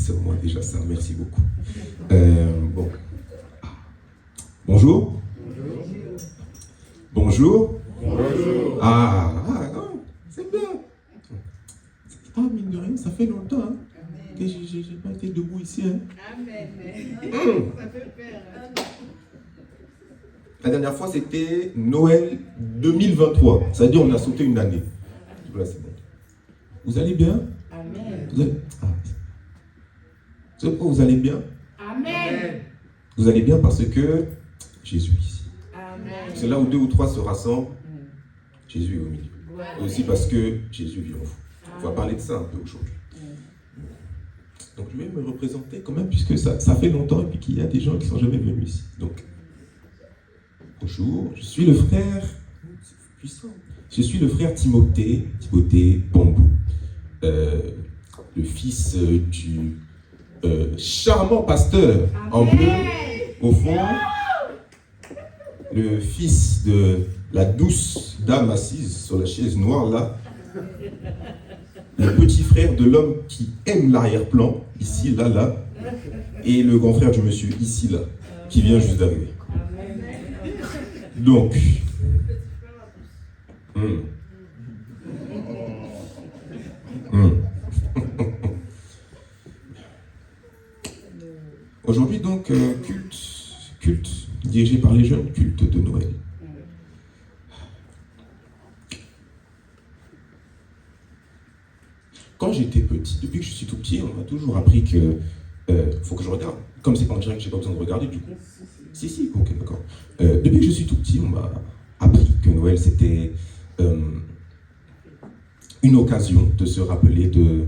C'est au moins déjà ça, merci beaucoup. Bon. Bonjour. Bonjour. Bonjour. Non, c'est bien. Mine de rien, ça fait longtemps que j'ai pas été debout ici. Amen. Ça fait peur. La dernière fois, c'était Noël 2023. Ça veut dire qu'on a sauté une année. Voilà, c'est bon. Vous allez bien? Amen. Vous allez... vous allez bien? Amen. Vous allez bien parce que Jésus est ici. Amen. C'est là où 2 ou 3 se rassemblent, Jésus est au milieu. Ouais. Et aussi parce que Jésus vit en vous. On va parler de ça un peu aujourd'hui. Donc je vais me représenter quand même, puisque ça fait longtemps et puis qu'il y a des gens qui ne sont jamais venus ici. Donc, bonjour, je suis le frère, je suis le frère Timothée Bambou, le fils du charmant pasteur en bleu au fond, le fils de la douce dame assise sur la chaise noire là, le petit frère de l'homme qui aime l'arrière-plan, ici, là, et le grand frère du monsieur, ici, là, qui vient juste d'arriver. Donc, aujourd'hui, donc, culte dirigé par les jeunes, culte de Noël. Quand j'étais petit, depuis que je suis tout petit, on m'a toujours appris que faut que je regarde. Comme c'est pas en direct, j'ai pas besoin de regarder du coup. Si, ok, d'accord. Depuis que je suis tout petit, on m'a appris que Noël c'était une occasion de se rappeler de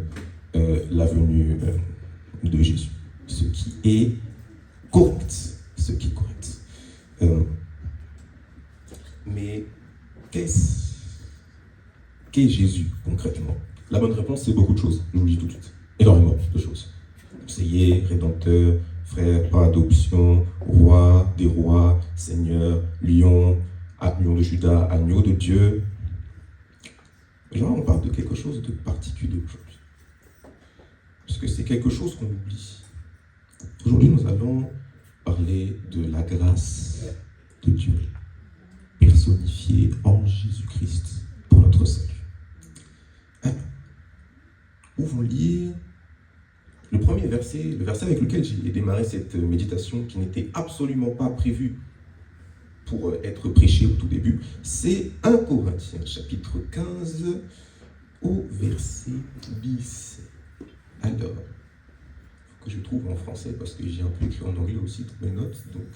la venue de Jésus. Ce qui est correct. Mais qu'est Jésus concrètement? La bonne réponse, c'est beaucoup de choses. Je vous le dis tout de suite. Énormément de choses. Conseiller, rédempteur, frère par adoption, roi des rois, seigneur, lion de Juda, agneau de Dieu. Genre, on parle de quelque chose de particulier aujourd'hui. Parce que c'est quelque chose qu'on oublie. Aujourd'hui, nous allons parler de la grâce de Dieu, personnifiée en Jésus-Christ pour notre salut. Où vont lire le premier verset, le verset avec lequel j'ai démarré cette méditation, qui n'était absolument pas prévue pour être prêchée au tout début, c'est 1 Corinthiens, chapitre 15, au verset 10. Alors, il faut que je trouve en français, parce que j'ai un peu écrit en anglais aussi dans mes notes, donc...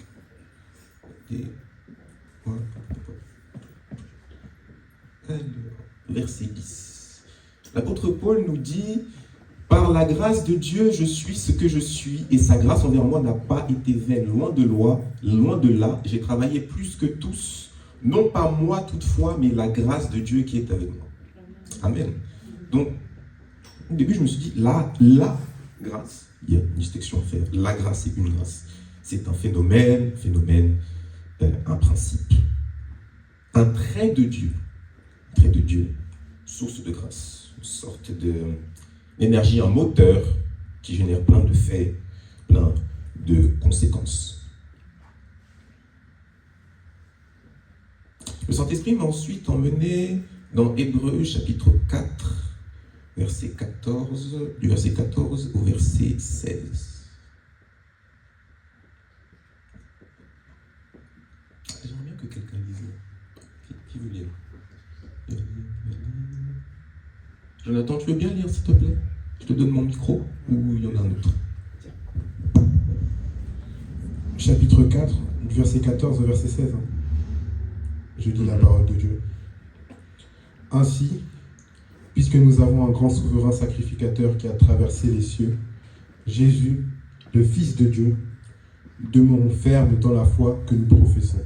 Alors, verset 10. L'apôtre Paul nous dit « Par la grâce de Dieu, je suis ce que je suis, et sa grâce envers moi n'a pas été vaine. Loin de là, j'ai travaillé plus que tous, non pas moi toutefois, mais la grâce de Dieu qui est avec moi. » Amen. Donc, au début, je me suis dit, la grâce, il y a une distinction à faire. La grâce, c'est une grâce. C'est un phénomène, un principe, un trait de Dieu, source de grâce. Une sorte d'énergie, un moteur qui génère plein de faits, plein de conséquences. Le Saint-Esprit m'a ensuite emmené dans Hébreux chapitre 4, verset 14, du verset 14 au verset 16. J'aimerais bien que quelqu'un lise. Qui veut lire? Jonathan, tu veux bien lire, s'il te plaît? Je te donne mon micro, ou il y en a un autre? Chapitre 4, du verset 14 au verset 16. Je lis la parole de Dieu. Ainsi, puisque nous avons un grand souverain sacrificateur qui a traversé les cieux, Jésus, le Fils de Dieu, demeurons fermes dans la foi que nous professons,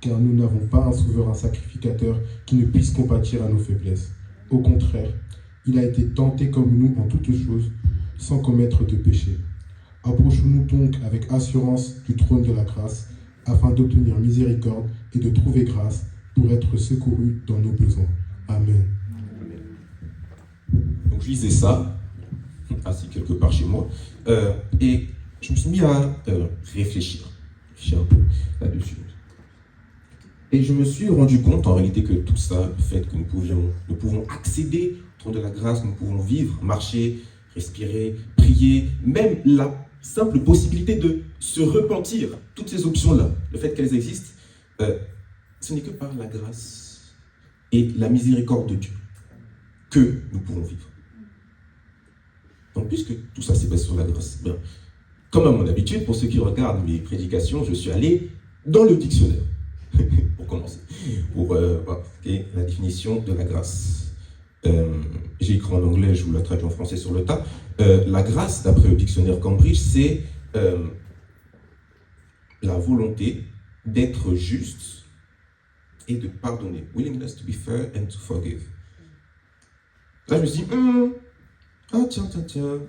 car nous n'avons pas un souverain sacrificateur qui ne puisse compatir à nos faiblesses. Au contraire, il a été tenté comme nous en toutes choses, sans commettre de péché. Approchons-nous donc avec assurance du trône de la grâce, afin d'obtenir miséricorde et de trouver grâce pour être secourus dans nos besoins. Amen. Donc je lisais ça. assis quelque part chez moi. Et je me suis mis à réfléchir un peu là-dessus. Et je me suis rendu compte en réalité que tout ça, le fait que nous pouvons accéder au trône de la grâce, nous pouvons vivre, marcher, respirer, prier, même la simple possibilité de se repentir, toutes ces options-là, le fait qu'elles existent, ce n'est que par la grâce et la miséricorde de Dieu que nous pouvons vivre. Donc, puisque tout ça s'est basé sur la grâce, bien, comme à mon habitude, pour ceux qui regardent mes prédications, je suis allé dans le dictionnaire, pour commencer, pour voir la définition de la grâce. J'ai écrit en anglais, je vous la traduis en français sur le tas. La grâce, d'après le dictionnaire Cambridge, c'est la volonté d'être juste et de pardonner. Willingness to be fair and to forgive. Là, je me suis dit, tiens.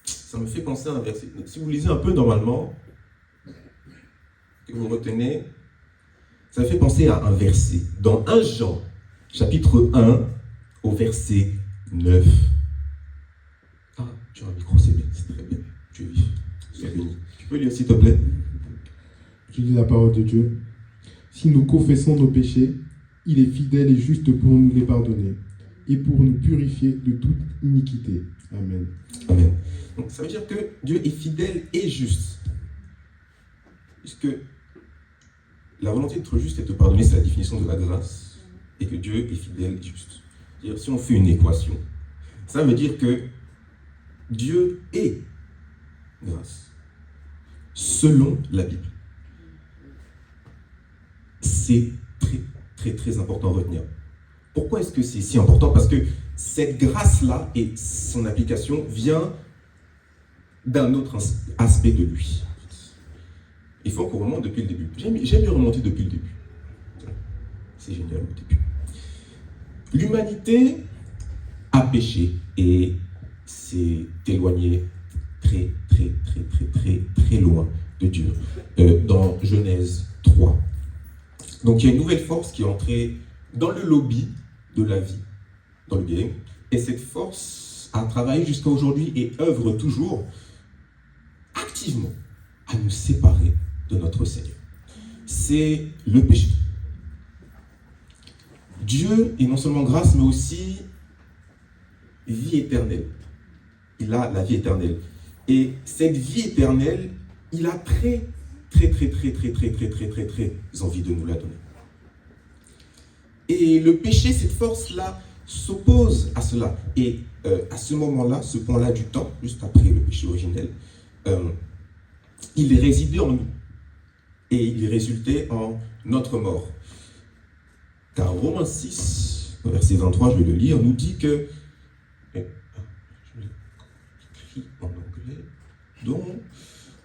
Ça me fait penser à un verset. Donc, si vous lisez un peu normalement, que vous retenez, ça me fait penser à un verset. Dans 1 Jean, chapitre 1, au verset 9. Ah, tu as un micro, c'est bien, c'est très bien. Tu es vif, sois béni. Tu peux lire s'il te plaît? Je lis la parole de Dieu. Si nous confessons nos péchés, il est fidèle et juste pour nous les pardonner et pour nous purifier de toute iniquité. Amen. Amen. Donc, ça veut dire que Dieu est fidèle et juste. Puisque la volonté d'être juste et de pardonner, c'est la définition de la grâce. Et que Dieu est fidèle et juste. C'est-à-dire, si on fait une équation, ça veut dire que Dieu est grâce. Selon la Bible. C'est très important à retenir. Pourquoi est-ce que c'est si important? Parce que cette grâce-là et son application vient d'un autre aspect de lui. Il faut qu'on remonte depuis le début. J'aime bien remonter depuis le début. C'est génial le début. L'humanité a péché et s'est éloignée très loin de Dieu. Dans Genèse 3. Donc il y a une nouvelle force qui est entrée dans le lobby de la vie, dans le game, et cette force a travaillé jusqu'à aujourd'hui et œuvre toujours activement à nous séparer de notre Seigneur. C'est le péché. Dieu est non seulement grâce, mais aussi vie éternelle. Il a la vie éternelle. Et cette vie éternelle, il a très envie de nous la donner. Et le péché, cette force-là, s'oppose à cela. Et à ce moment-là, ce point-là du temps, juste après le péché originel, il résidait en nous. Et il résultait en notre mort. Car Romains 6, verset 23, je vais le lire, nous dit que... Je l'écris en anglais. Donc,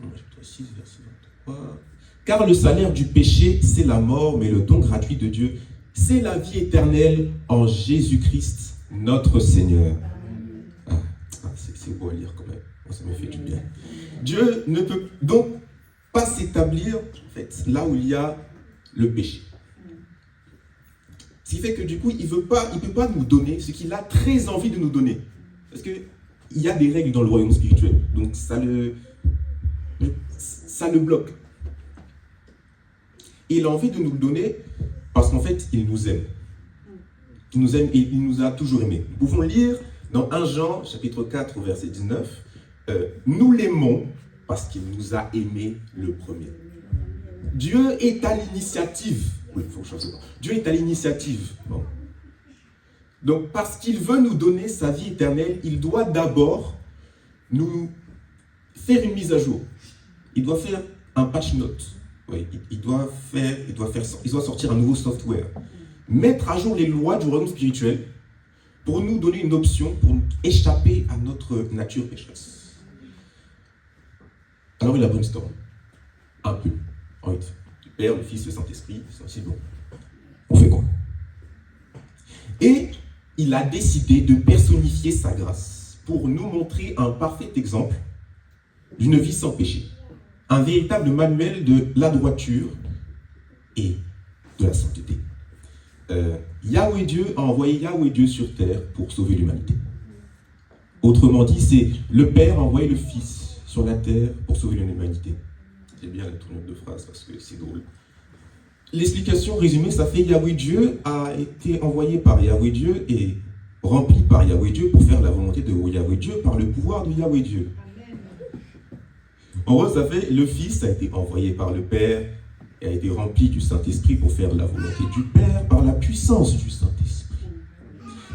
chapitre 6, verset 23... Car le salaire du péché, c'est la mort, mais le don gratuit de Dieu, c'est la vie éternelle en Jésus-Christ, notre Seigneur. C'est beau à lire quand même. Moi, ça me fait du bien. Dieu ne peut donc pas s'établir en fait, là où il y a le péché. Ce qui fait que du coup, il ne peut pas nous donner ce qu'il a très envie de nous donner. Parce qu'il y a des règles dans le royaume spirituel. Donc ça le bloque. Et il a envie de nous le donner parce qu'en fait, il nous aime. Il nous aime et il nous a toujours aimés. Nous pouvons lire dans 1 Jean, chapitre 4, au verset 19, nous l'aimons parce qu'il nous a aimés le premier. Dieu est à l'initiative. Oui, il faut changer. Dieu est à l'initiative. Bon. Donc, parce qu'il veut nous donner sa vie éternelle, il doit d'abord nous faire une mise à jour. Il doit faire un patch note. Oui, il doit sortir un nouveau software. Mettre à jour les lois du royaume spirituel pour nous donner une option pour échapper à notre nature pécheresse. Alors il a brainstorm. Un peu. En fait, le Père, le Fils, le Saint-Esprit, c'est bon. On fait quoi? Et il a décidé de personnifier sa grâce pour nous montrer un parfait exemple d'une vie sans péché. Un véritable manuel de la droiture et de la sainteté. Yahweh Dieu a envoyé Yahweh Dieu sur terre pour sauver l'humanité. Autrement dit, c'est le Père a envoyé le Fils sur la terre pour sauver l'humanité. J'aime bien la tournure de phrase parce que c'est drôle. L'explication résumée, ça fait Yahweh Dieu a été envoyé par Yahweh Dieu et rempli par Yahweh Dieu pour faire la volonté de Yahweh Dieu par le pouvoir de Yahweh Dieu. En gros, ça fait le Fils a été envoyé par le Père et a été rempli du Saint-Esprit pour faire la volonté du Père par la puissance du Saint-Esprit.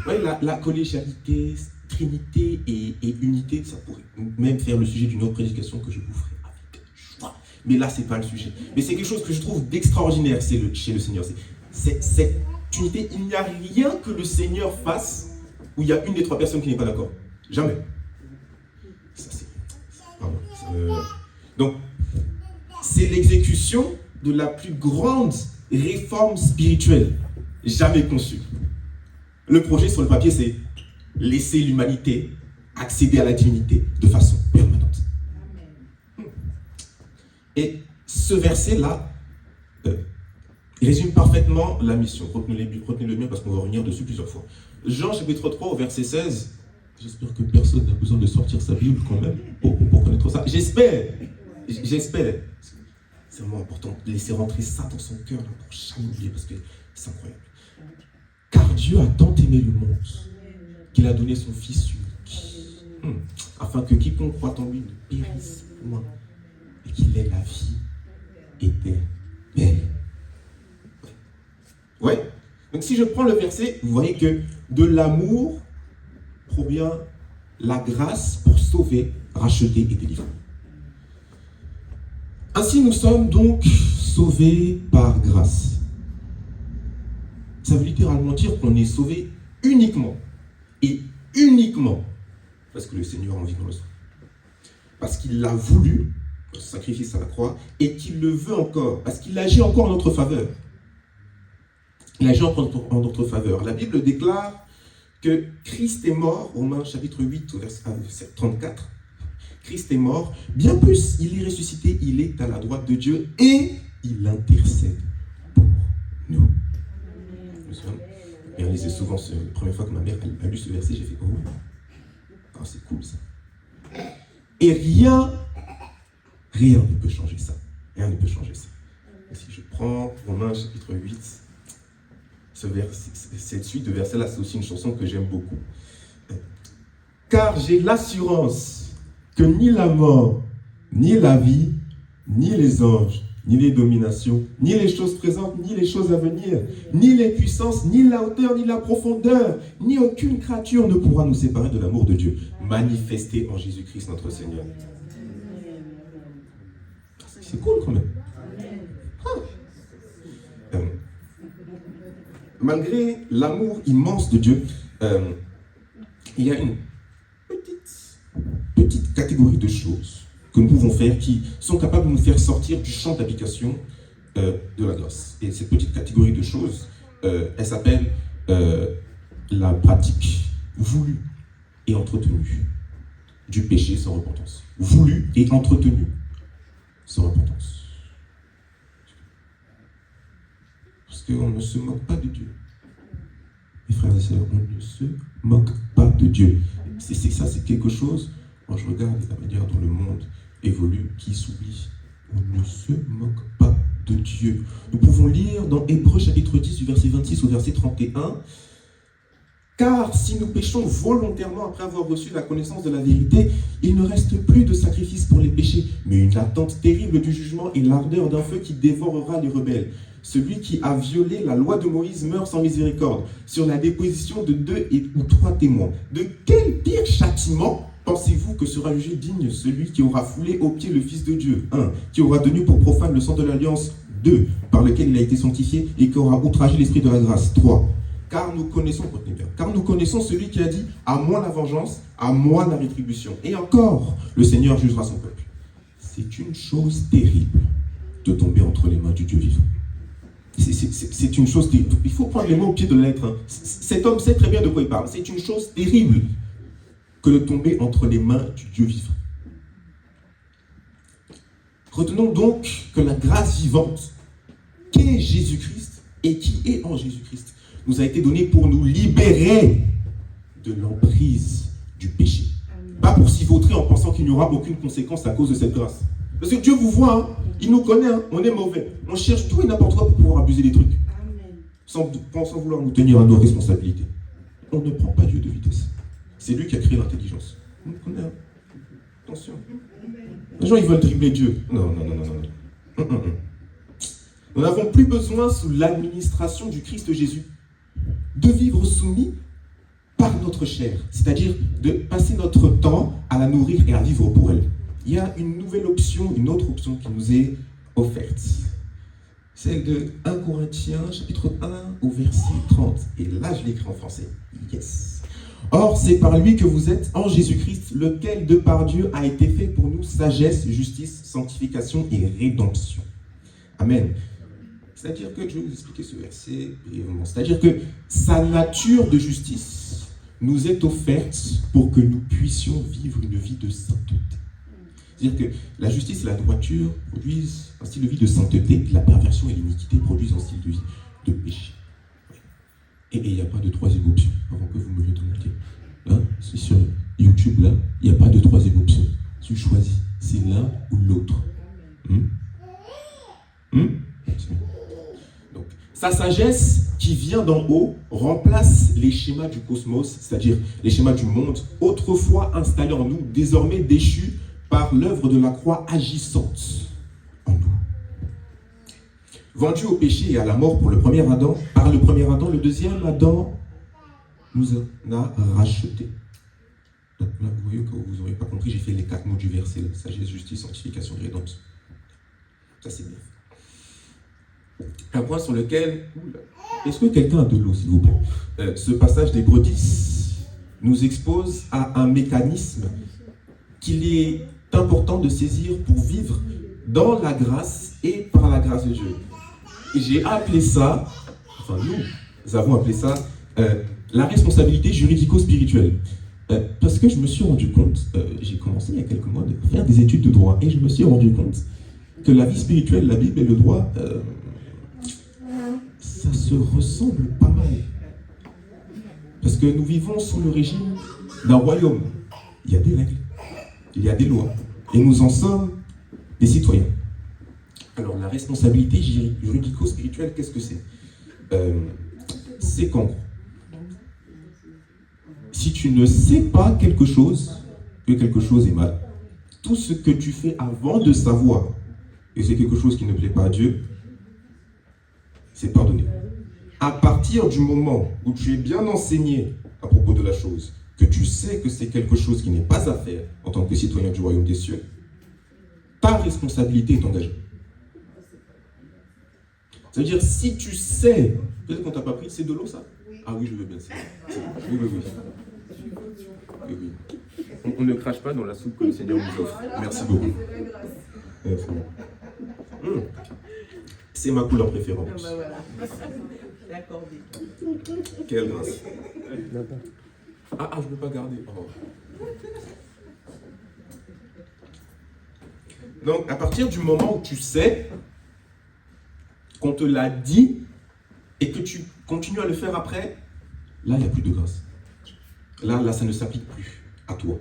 Ouais, la collégialité, trinité et unité, ça pourrait même faire le sujet d'une autre prédication que je vous ferai avec joie. Mais là, c'est pas le sujet. Mais c'est quelque chose que je trouve d'extraordinaire chez le Seigneur. Cette unité, il n'y a rien que le Seigneur fasse où il y a une des trois personnes qui n'est pas d'accord. Jamais. Ça, c'est... Pardon. Donc, c'est l'exécution de la plus grande réforme spirituelle jamais conçue. Le projet sur le papier, c'est laisser l'humanité accéder à la divinité de façon permanente. Et ce verset-là résume parfaitement la mission. Retenez-le bien parce qu'on va revenir dessus plusieurs fois. Jean chapitre 3 au verset 16. J'espère que personne n'a besoin de sortir sa Bible quand même pour connaître ça. J'espère. C'est vraiment important de laisser rentrer ça dans son cœur là, pour jamais oublier parce que c'est incroyable. Car Dieu a tant aimé le monde qu'il a donné son Fils unique, afin que quiconque croit en lui ne périsse point et qu'il ait la vie éternelle. Ouais. Donc si je prends le verset, vous voyez que de l'amour provient la grâce pour sauver, racheter et délivrer. Ainsi nous sommes donc sauvés par grâce. Ça veut littéralement dire qu'on est sauvé uniquement et uniquement parce que le Seigneur a envie qu'on le soit. Parce qu'il l'a voulu, le sacrifice à la croix, et qu'il le veut encore, parce qu'il agit encore en notre faveur. Il agit encore en notre faveur. La Bible déclare que Christ est mort, Romains chapitre 8, verset 34. Christ est mort, bien plus, il est ressuscité, il est à la droite de Dieu et il intercède pour nous. Je réalisais souvent, la première fois que ma mère a lu ce verset, j'ai fait « Oh, c'est cool ça ». Et rien ne peut changer ça. Rien ne peut changer ça. Et si je prends Romains chapitre 8, cette suite de versets-là, c'est aussi une chanson que j'aime beaucoup. Car j'ai l'assurance que ni la mort, ni la vie, ni les anges, ni les dominations, ni les choses présentes, ni les choses à venir, ni les puissances, ni la hauteur, ni la profondeur, ni aucune créature ne pourra nous séparer de l'amour de Dieu, manifesté en Jésus-Christ notre Seigneur. C'est cool quand même. Malgré l'amour immense de Dieu, il y a une petite catégorie de choses que nous pouvons faire qui sont capables de nous faire sortir du champ d'application de la grâce. Et cette petite catégorie de choses, elle s'appelle la pratique voulue et entretenue du péché sans repentance. Voulue et entretenue sans repentance. Parce qu'on ne se moque pas de Dieu. Mes frères et sœurs, on ne se moque pas de Dieu. Ça, c'est quelque chose, quand je regarde la manière dont le monde évolue, qui s'oublie. On ne se moque pas de Dieu. Nous pouvons lire dans Hébreux chapitre 10, du verset 26 au verset 31, « Car si nous péchons volontairement après avoir reçu la connaissance de la vérité, il ne reste plus de sacrifice pour les péchés, mais une attente terrible du jugement et l'ardeur d'un feu qui dévorera les rebelles. Celui qui a violé la loi de Moïse meurt sans miséricorde, sur la déposition de 2 ou 3 témoins. De quel pire châtiment pensez-vous que sera jugé digne celui qui aura foulé aux pieds le Fils de Dieu, 1, qui aura tenu pour profane le sang de l'Alliance, 2, par lequel il a été sanctifié, et qui aura outragé l'Esprit de la grâce, 3. Car nous connaissons celui qui a dit « À moi la vengeance, à moi la rétribution. » Et encore, le Seigneur jugera son peuple. C'est une chose terrible de tomber entre les mains du Dieu vivant. C'est une chose terrible. Il faut prendre les mots au pied de la lettre. Cet homme sait très bien de quoi il parle. C'est une chose terrible que de tomber entre les mains du Dieu vivant. Retenons donc que la grâce vivante qu'est Jésus-Christ et qui est en Jésus-Christ nous a été donnée pour nous libérer de l'emprise du péché. Pas pour s'y vautrer en pensant qu'il n'y aura aucune conséquence à cause de cette grâce. Parce que Dieu vous voit, hein, il nous connaît, hein, on est mauvais. On cherche tout et n'importe quoi pour pouvoir abuser des trucs. Sans vouloir nous tenir à nos responsabilités. On ne prend pas Dieu de vitesse. C'est lui qui a créé l'intelligence. On nous connaît, hein. Attention. Les gens, ils veulent dribbler Dieu. Non. Nous n'avons plus besoin, sous l'administration du Christ Jésus, de vivre soumis par notre chair. C'est-à-dire de passer notre temps à la nourrir et à vivre pour elle. Il y a une nouvelle option, une autre option qui nous est offerte. Celle de 1 Corinthiens, chapitre 1, au verset 30. Et là, je l'écris en français. Yes. Or, c'est par lui que vous êtes en Jésus-Christ, lequel, de par Dieu, a été fait pour nous sagesse, justice, sanctification et rédemption. Amen. C'est-à-dire que, je vais vous expliquer ce verset brièvement, c'est-à-dire que sa nature de justice nous est offerte pour que nous puissions vivre une vie de sainteté. C'est-à-dire que la justice et la droiture produisent un style de vie de sainteté, la perversion et l'iniquité produisent un style de vie de péché. Et il n'y a pas de troisième option, avant que vous me le demandiez. Là, c'est sur YouTube, là, il n'y a pas de troisième option. Tu choisis, c'est l'un ou l'autre. Donc, sa sagesse qui vient d'en haut remplace les schémas du cosmos, c'est-à-dire les schémas du monde, autrefois installés en nous, désormais déchus par l'œuvre de la croix agissante en nous. Vendu au péché et à la mort pour le premier Adam, par le premier Adam, le deuxième Adam nous en a rachetés. Là, vous voyez que vous n'aurez pas compris, j'ai fait les 4 mots du verset, là. Sagesse, justice, sanctification et rédemption. Ça c'est bien. Un point sur lequel... Est-ce que quelqu'un a de l'eau, s'il vous plaît? Ce passage d'Hébreux 10 nous expose à un mécanisme qu'il est important de saisir pour vivre dans la grâce et par la grâce de Dieu. Et j'ai appelé ça, enfin nous avons appelé ça, la responsabilité juridico-spirituelle. Parce que je me suis rendu compte, j'ai commencé il y a quelques mois de faire des études de droit, et je me suis rendu compte que la vie spirituelle, la Bible et le droit, ça se ressemble pas mal. Parce que nous vivons sous le régime d'un royaume. Il y a des règles, il y a des lois, et nous en sommes des citoyens. Alors la responsabilité juridico-spirituelle, qu'est-ce que c'est? C'est qu'en gros, si tu ne sais pas quelque chose, que quelque chose est mal, tout ce que tu fais avant de savoir que c'est quelque chose qui ne plaît pas à Dieu, c'est pardonné. À partir du moment où tu es bien enseigné à propos de la chose, que tu sais que c'est quelque chose qui n'est pas à faire en tant que citoyen du royaume des cieux, ta responsabilité est engagée. Ça veut dire, si tu sais, peut-être qu'on t'a pas pris, c'est de l'eau ça? Ah oui, je veux bien. Oui. On ne crache pas dans la soupe que le Seigneur nous offre. Merci beaucoup. Merci. C'est ma couleur préférée. Quelle grâce. Ah, je ne peux pas garder. Oh. Donc, à partir du moment où tu sais qu'on te l'a dit et que tu continues à le faire après, là, il n'y a plus de grâce. Là, ça ne s'applique plus à toi.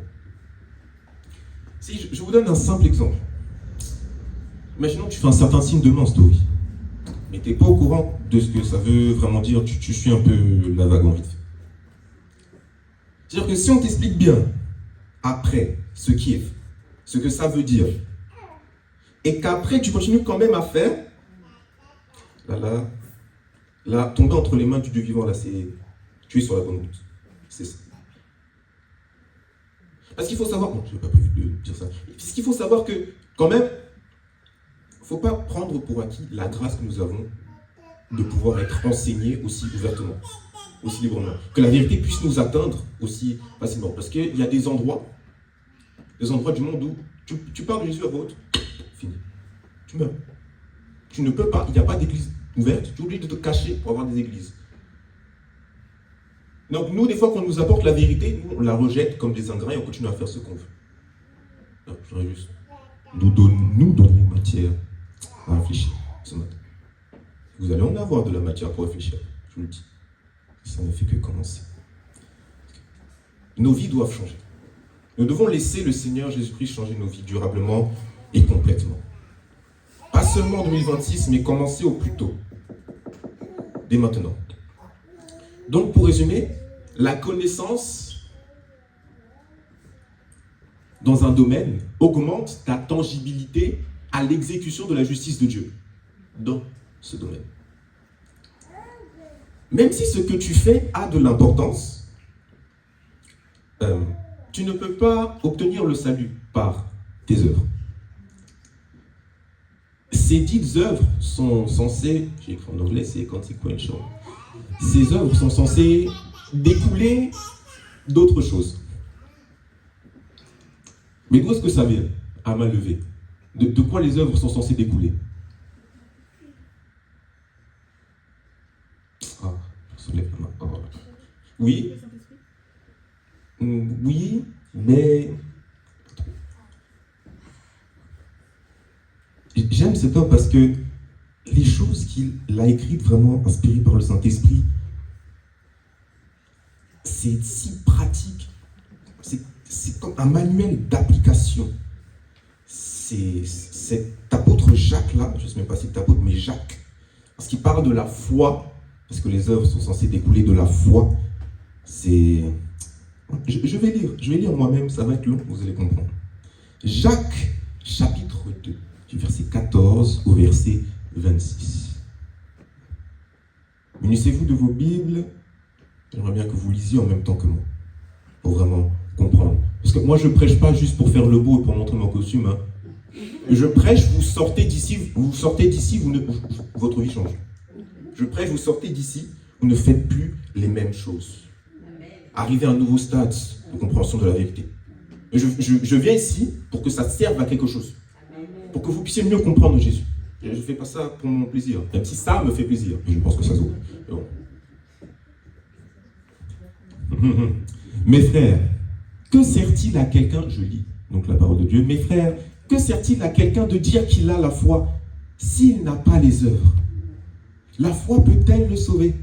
Si je vous donne un simple exemple. Imaginons que tu fais un certain signe de main en story, mais tu n'es pas au courant de ce que ça veut vraiment dire, tu suis un peu la vague en vite. C'est-à-dire que si on t'explique bien, après, ce qui est fait, ce que ça veut dire, et qu'après tu continues quand même à faire, là, tomber entre les mains du Dieu vivant, là, c'est... Tu es sur la bonne route. C'est ça. Parce qu'il faut savoir... Bon, je n'ai pas prévu de dire ça. Parce qu'il faut savoir que, quand même, il ne faut pas prendre pour acquis la grâce que nous avons de pouvoir être enseignés aussi ouvertement, aussi librement. Que la vérité puisse nous atteindre aussi facilement. Parce qu'il y a des endroits du monde où tu parles de Jésus à voix haute, fini. Tu meurs. Tu ne peux pas, il n'y a pas d'église ouverte, tu es obligé de te cacher pour avoir des églises. Donc nous, des fois, quand on nous apporte la vérité, nous, on la rejette comme des ingrats et on continue à faire ce qu'on veut. Donc, j'aurais juste nous donner matière à réfléchir ce matin. Vous allez en avoir de la matière pour réfléchir, je vous le dis. Ça ne fait que commencer. Nos vies doivent changer. Nous devons laisser le Seigneur Jésus-Christ changer nos vies durablement et complètement. Pas seulement en 2026, mais commencer au plus tôt. Dès maintenant. Donc, pour résumer, la connaissance dans un domaine augmente ta tangibilité à l'exécution de la justice de Dieu dans ce domaine. Même si ce que tu fais a de l'importance, tu ne peux pas obtenir le salut par tes œuvres. Ces dites œuvres sont censées, j'ai écrit en anglais, c'est consequential. Ces œuvres sont censées découler d'autres choses. Mais d'où est-ce que ça vient, à main levée? De quoi les œuvres sont censées découler? Ah, je soulève la main. Oh. Oui. Oui, mais j'aime cet homme parce que les choses qu'il a écrites, vraiment inspirées par le Saint-Esprit, c'est si pratique. C'est comme un manuel d'application. C'est cet apôtre Jacques là, je ne sais même pas si c'est apôtre, mais Jacques, parce qu'il parle de la foi, parce que les œuvres sont censées découler de la foi. C'est... Je vais lire moi-même, ça va être long, vous allez comprendre. Jacques, chapitre 2, du verset 14 au verset 26. Munissez-vous de vos Bibles, j'aimerais bien que vous lisiez en même temps que moi, pour vraiment comprendre. Parce que moi, je ne prêche pas juste pour faire le beau et pour montrer mon costume. Hein. Je prêche, vous sortez d'ici, votre vie change. Je prêche, vous sortez d'ici, vous ne faites plus les mêmes choses. Arriver à un nouveau stade de compréhension de la vérité. Je viens ici pour que ça serve à quelque chose. Pour que vous puissiez mieux comprendre Jésus. Je ne fais pas ça pour mon plaisir. Même si ça me fait plaisir. Je pense que ça se voit. Bon. Mes frères, que sert-il à quelqu'un, je lis donc la parole de Dieu, mes frères, que sert-il à quelqu'un de dire qu'il a la foi s'il n'a pas les œuvres? La foi peut-elle le sauver?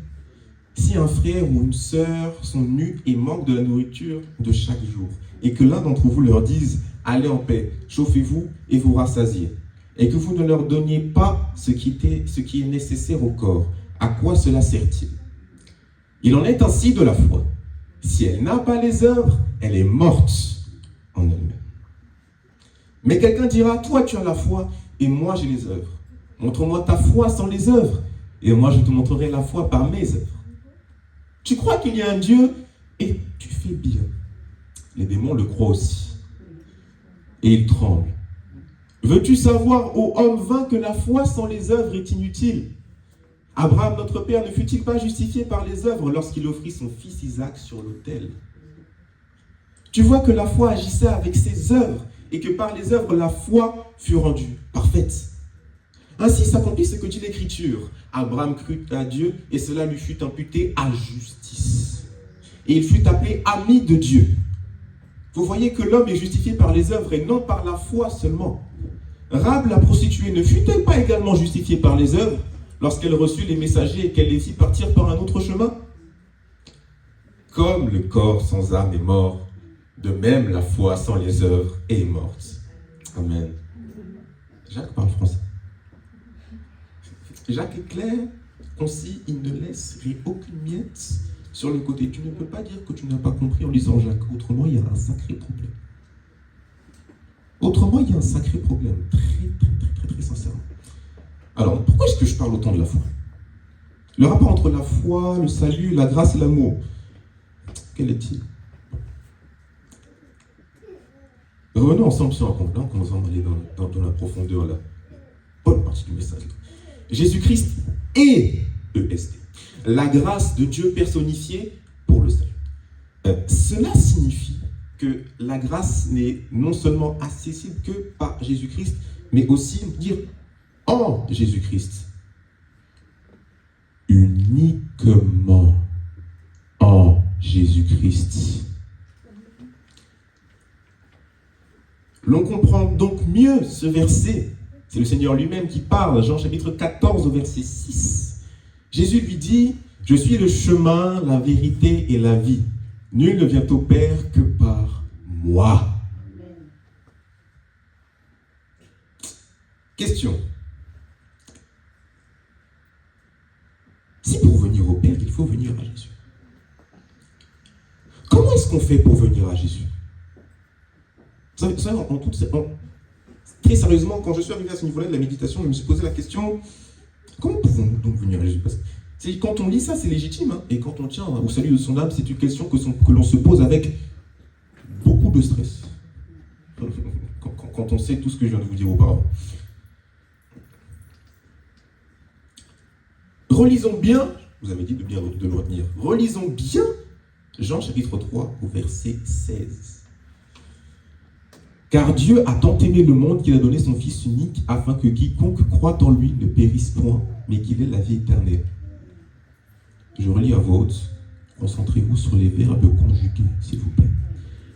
Si un frère ou une sœur sont nus et manquent de la nourriture de chaque jour, et que l'un d'entre vous leur dise « Allez en paix, chauffez-vous et vous rassasiez », et que vous ne leur donniez pas ce qui est nécessaire au corps, à quoi cela sert-il? Il en est ainsi de la foi. Si elle n'a pas les œuvres, elle est morte en elle-même. Mais quelqu'un dira, toi tu as la foi et moi j'ai les œuvres. Montre-moi ta foi sans les œuvres et moi je te montrerai la foi par mes œuvres. Tu crois qu'il y a un Dieu et tu fais bien. Les démons le croient aussi. Et ils tremblent. Veux-tu savoir, ô homme vain, que la foi sans les œuvres est inutile? Abraham, notre père, ne fut-il pas justifié par les œuvres lorsqu'il offrit son fils Isaac sur l'autel? Tu vois que la foi agissait avec ses œuvres et que par les œuvres, la foi fut rendue parfaite. Ainsi s'accomplit ce que dit l'Écriture. Abraham crut à Dieu et cela lui fut imputé à justice. Et il fut appelé ami de Dieu. Vous voyez que l'homme est justifié par les œuvres et non par la foi seulement. Rahab la prostituée ne fut-elle pas également justifiée par les œuvres lorsqu'elle reçut les messagers et qu'elle les fit partir par un autre chemin? Comme le corps sans âme est mort, de même la foi sans les œuvres est morte. Amen. Jacques parle français. Jacques est clair, concis, il ne laisse aucune miette sur le côté. Tu ne peux pas dire que tu n'as pas compris en lisant Jacques. Autrement, il y a un sacré problème. Autrement, il y a un sacré problème. Très sincèrement. Alors, pourquoi est-ce que je parle autant de la foi? Le rapport entre la foi, le salut, la grâce et l'amour, quel est-il? Revenons ensemble sur un point. Là, on commence à aller dans la profondeur, la bonne partie du message. Jésus-Christ est EST. La grâce de Dieu personnifiée pour le salut. Cela signifie que la grâce n'est non seulement accessible que par Jésus-Christ, mais aussi, dire, en Jésus-Christ. Uniquement en Jésus-Christ. L'on comprend donc mieux ce verset. C'est le Seigneur lui-même qui parle, Jean chapitre 14 au verset 6. Jésus lui dit, « Je suis le chemin, la vérité et la vie. Nul ne vient au Père que par moi. » moi. Question. Si pour venir au Père, il faut venir à Jésus, comment est-ce qu'on fait pour venir à Jésus? Vous savez, très sérieusement, quand je suis arrivé à ce niveau-là de la méditation, je me suis posé la question, comment pouvons-nous donc venir à Jésus? Parce que quand on lit ça, c'est légitime, hein, et quand on tient au salut de son âme, c'est une question que l'on se pose avec beaucoup de stress. Quand on sait tout ce que je viens de vous dire auparavant. Relisons bien, vous avez dit de bien de le retenir, relisons bien Jean chapitre 3 au verset 16. Car Dieu a tant aimé le monde qu'il a donné son Fils unique afin que quiconque croit en lui ne périsse point, mais qu'il ait la vie éternelle. Je relis à voix haute. Concentrez-vous sur les verbes conjugués, s'il vous plaît.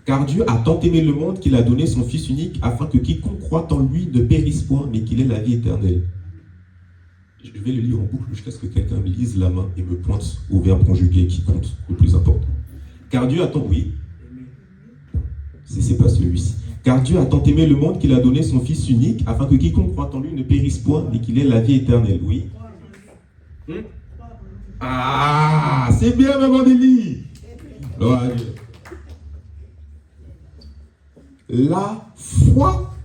Car Dieu a tant aimé le monde qu'il a donné son Fils unique afin que quiconque croit en lui ne périsse point, mais qu'il ait la vie éternelle. Je vais le lire en boucle jusqu'à ce que quelqu'un me lise la main et me pointe au verbe conjugué qui compte, le plus important. Car Dieu a tant... Oui. C'est pas celui-ci. Car Dieu a tant aimé le monde qu'il a donné son Fils unique, afin que quiconque croit en lui ne périsse point, mais qu'il ait la vie éternelle. Oui. Ah, c'est bien, maman Délie. La foi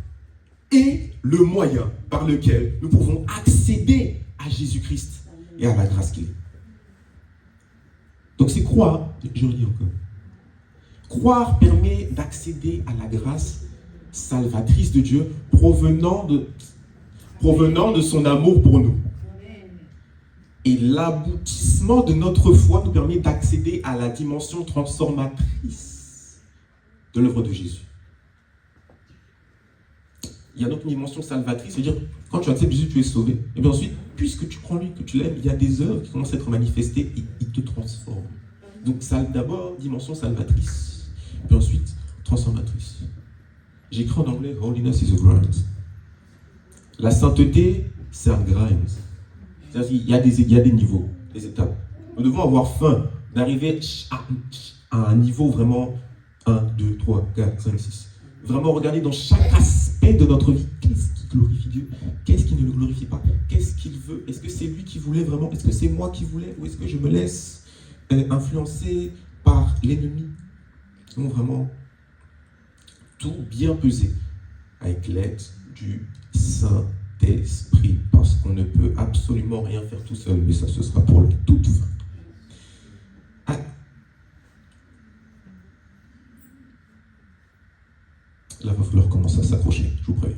est le moyen par lequel nous pouvons accéder à Jésus-Christ et à la grâce qu'il est. Donc c'est croire, je lis encore. Croire permet d'accéder à la grâce salvatrice de Dieu provenant de son amour pour nous. Et l'aboutissement de notre foi nous permet d'accéder à la dimension transformatrice de l'œuvre de Jésus. Il y a notre dimension salvatrice, c'est-à-dire quand tu acceptes Jésus, tu es sauvé. Et bien ensuite, puisque tu crois en lui, que tu l'aimes, il y a des œuvres qui commencent à être manifestées et il te transforme. Donc d'abord, dimension salvatrice, puis ensuite, transformatrice. J'écris en anglais, Holiness is a grind. La sainteté, c'est un grind. C'est-à-dire qu'il y a des niveaux, des étapes. Nous devons avoir faim d'arriver à un niveau vraiment 1, 2, 3, 4, 5, 6. Vraiment regarder dans chaque aspect de notre vie, qu'est-ce qui glorifie Dieu, qu'est-ce qui ne le glorifie pas, qu'est-ce qu'il veut, est-ce que c'est lui qui voulait vraiment, est-ce que c'est moi qui voulais, ou est-ce que je me laisse influencer par l'ennemi. Donc vraiment, tout bien peser avec l'aide du Saint-Esprit, parce qu'on ne peut absolument rien faire tout seul, mais ça ce sera pour la toute fin. Là, il va falloir commencer à s'accrocher, je vous préviens.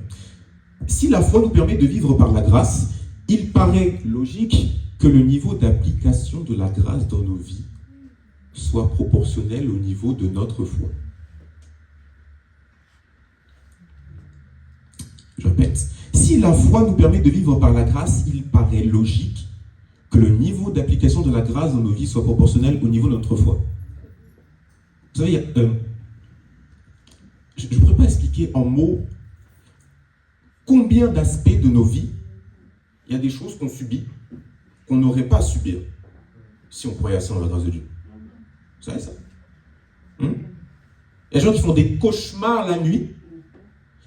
Si la foi nous permet de vivre par la grâce, il paraît logique que le niveau d'application de la grâce dans nos vies soit proportionnel au niveau de notre foi. Je répète, si la foi nous permet de vivre par la grâce, il paraît logique que le niveau d'application de la grâce dans nos vies soit proportionnel au niveau de notre foi. Vous savez, je ne pourrais pas expliquer en mots combien d'aspects de nos vies il y a des choses qu'on subit qu'on n'aurait pas à subir si on croyait assez en la grâce de Dieu. Vous savez ça? Il y a des gens qui font des cauchemars la nuit,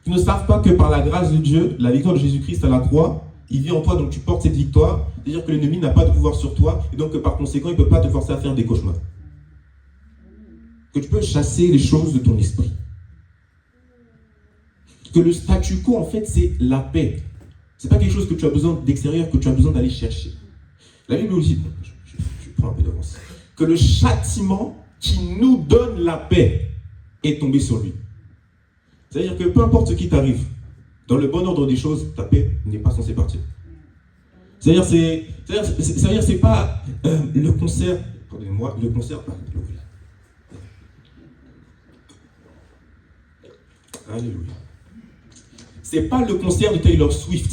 qui ne savent pas que par la grâce de Dieu, la victoire de Jésus-Christ à la croix, il vit en toi, donc tu portes cette victoire, c'est-à-dire que l'ennemi n'a pas de pouvoir sur toi, et donc par conséquent, il ne peut pas te forcer à faire des cauchemars. Que tu peux chasser les choses de ton esprit. Que le statu quo, en fait, c'est la paix. Ce n'est pas quelque chose que tu as besoin d'extérieur, que tu as besoin d'aller chercher. La Bible nous dit, je prends un peu d'avance, que le châtiment qui nous donne la paix est tombé sur lui. C'est-à-dire que peu importe ce qui t'arrive, dans le bon ordre des choses, ta paix n'est pas censée partir. C'est-à-dire c'est pas le concert, pardonnez-moi, le concert, Alléluia. C'est pas le concert de Taylor Swift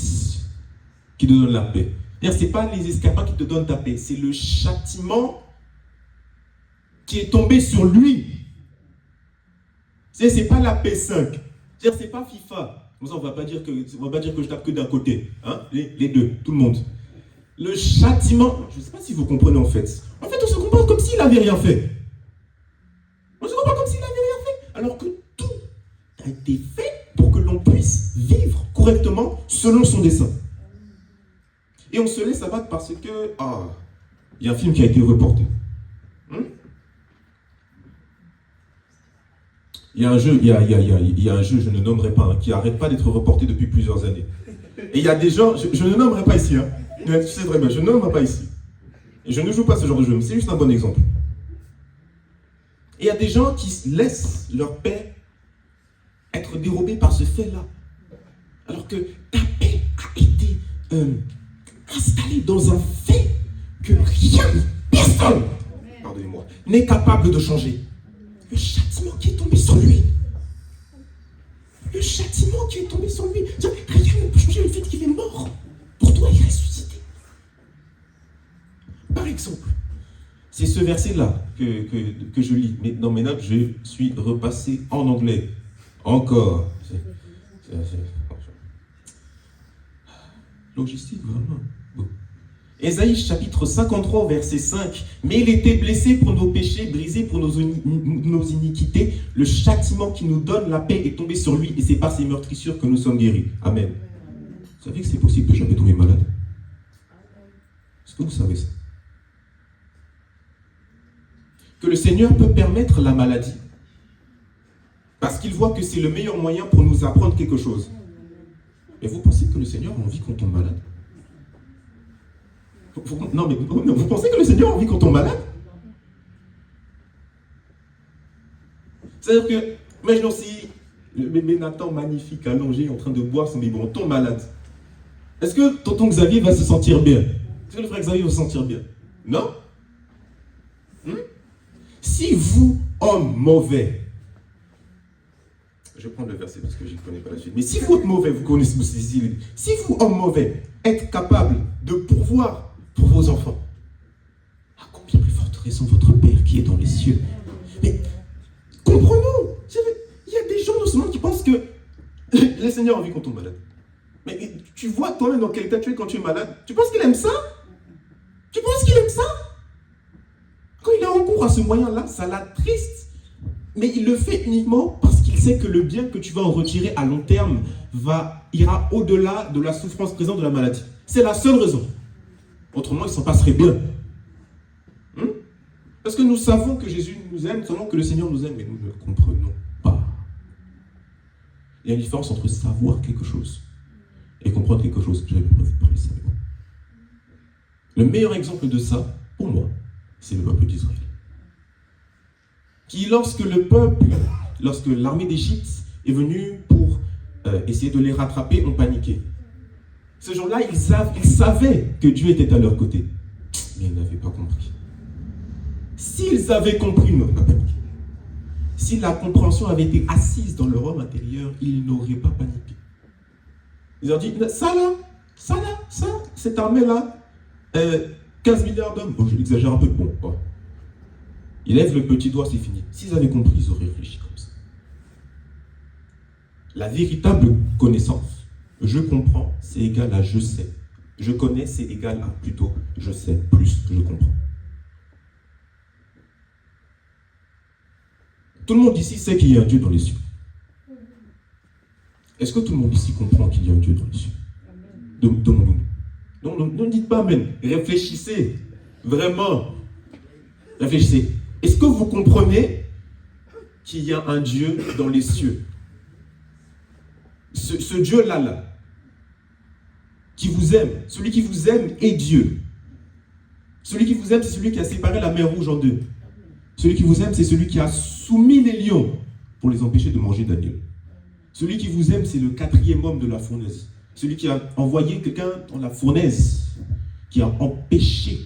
qui te donne la paix. C'est pas les escarpins qui te donnent ta paix, c'est le châtiment qui est tombé sur lui. C'est pas la P5. C'est pas FIFA. Comme ça, on va pas dire que je tape que d'un côté. Hein? Les deux, tout le monde. Le châtiment, je ne sais pas si vous comprenez en fait. En fait, on se comporte comme s'il n'avait rien fait. On se comporte comme s'il n'avait rien fait. Alors que tout été fait pour que l'on puisse vivre correctement selon son dessein. Et on se laisse abattre parce que, il y a un film qui a été reporté. Il y a un jeu, je ne nommerai pas, qui n'arrête pas d'être reporté depuis plusieurs années. Et il y a des gens, je ne nommerai pas ici, tu sais très bien, je ne nommerai pas ici. Et je ne joue pas ce genre de jeu, mais c'est juste un bon exemple. Et il y a des gens qui laissent leur paix être dérobée par ce fait-là. Alors que ta paix a été installée dans un fait que rien, personne, pardonnez-moi, n'est capable de changer. Le châtiment qui est tombé sur lui. Le châtiment qui est tombé sur lui. Rien ne peut changer le fait qu'il est mort. Pour toi, il est ressuscité. Par exemple, c'est ce verset-là que je lis. Mais dans mes notes, je suis repassé en anglais. Encore. Logistique, vraiment. Bon. Ésaïe chapitre 53, verset 5. Mais il était blessé pour nos péchés, brisé pour nos iniquités. Le châtiment qui nous donne la paix est tombé sur lui et c'est par ses meurtrissures que nous sommes guéris. Amen. Vous savez que c'est possible que j'avais tombé malade? Est-ce que vous savez ça? Que le Seigneur peut permettre la maladie parce qu'il voit que c'est le meilleur moyen pour nous apprendre quelque chose. Et vous pensez que le Seigneur a envie qu'on tombe malade? Non, mais vous pensez que le Seigneur a envie qu'on tombe malade? C'est-à-dire que, imaginons si le bébé Nathan magnifique, allongé, en train de boire son biberon, tombe malade. Est-ce que tonton Xavier va se sentir bien? Est-ce que le frère Xavier va se sentir bien? Non? Si vous, homme mauvais, je vais prendre le verset parce que je ne connais pas la suite, mais si vous êtes mauvais, vous connaissez aussi, si vous, homme mauvais, êtes capable de pourvoir pour vos enfants, à combien plus forte raison votre Père qui est dans les cieux? Mais comprenons, il y a des gens dans ce monde qui pensent que le Seigneur a envie qu'on tombe malade. Mais tu vois toi-même dans quel état tu es quand tu es malade. Tu penses qu'il aime ça? Tu penses qu'il aime ça? Quand il a recours à ce moyen-là, ça l'attriste. Mais il le fait uniquement parce qu'il sait que le bien que tu vas en retirer à long terme ira au-delà de la souffrance présente de la maladie. C'est la seule raison. Autrement, il s'en passerait bien. Parce que nous savons que Jésus nous aime, nous savons que le Seigneur nous aime, mais nous ne le comprenons pas. Il y a une différence entre savoir quelque chose et comprendre quelque chose. Je n'avais pas prévu de parler de ça. Le meilleur exemple de ça, pour moi, c'est le peuple d'Israël. Qui, lorsque l'armée d'Égypte est venue pour essayer de les rattraper, ont paniqué. Ces gens-là, ils savaient que Dieu était à leur côté. Mais ils n'avaient pas compris. S'ils avaient compris, ils n'auraient pas paniqué. Si la compréhension avait été assise dans leur homme intérieur, ils n'auraient pas paniqué. Ils ont dit, ça, cette armée-là, 15 milliards d'hommes. Bon, je l'exagère un peu, bon. Ils lèvent le petit doigt, c'est fini. S'ils avaient compris, ils auraient réfléchi comme ça. La véritable connaissance, je comprends, c'est égal à je sais. Je connais, c'est égal à plutôt je sais, plus je comprends. Tout le monde ici sait qu'il y a un Dieu dans les cieux. Est-ce que tout le monde ici comprend qu'il y a un Dieu dans les cieux? Demandons-nous. Non, ne dites pas amen. Réfléchissez. Vraiment. Réfléchissez. Est-ce que vous comprenez qu'il y a un Dieu dans les cieux? Ce Dieu-là, qui vous aime, celui qui vous aime est Dieu. Celui qui vous aime, c'est celui qui a séparé la mer Rouge en deux. Celui qui vous aime, c'est celui qui a soumis les lions pour les empêcher de manger Daniel. Celui qui vous aime, c'est le 4e homme de la fournaise. Celui qui a envoyé quelqu'un dans la fournaise, qui a empêché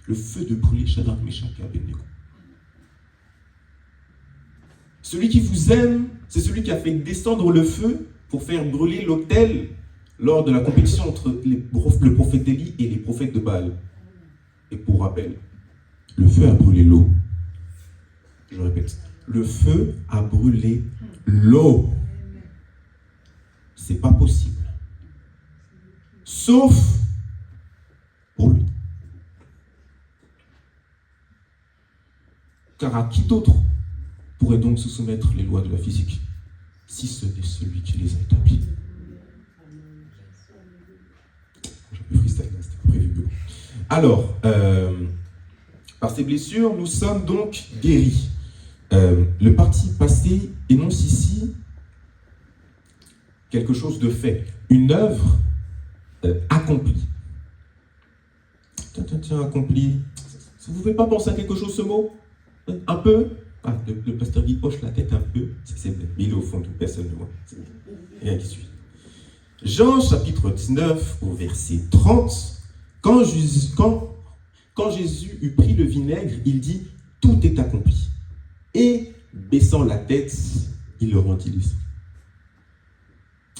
le feu de brûler Shadrach, Meshach et Abednego. Celui qui vous aime, c'est celui qui a fait descendre le feu pour faire brûler l'autel lors de la compétition entre le prophète Élie et les prophètes de Baal. Et pour rappel, le feu a brûlé l'eau. Je répète, le feu a brûlé l'eau. C'est pas possible. Sauf pour lui. Car à qui d'autre pourrait donc se soumettre les lois de la physique? si ce n'est celui qui les a établis. Je peux freestyle, là, c'était pas prévu. Mais bon. Alors, par ces blessures, nous sommes donc guéris. Le participe passé énonce ici quelque chose de fait, une œuvre accomplie. Tiens, accomplie. Vous ne pouvez pas penser à quelque chose, ce mot? Un peu? Ah, le pasteur Guy hoche la tête un peu. C'est bien. Mais il est au fond de personne de moi. Rien qui suit. Jean chapitre 19 au verset 30. Quand Jésus eut pris le vinaigre, il dit « Tout est accompli ». Et, baissant la tête, il le rendit l'esprit.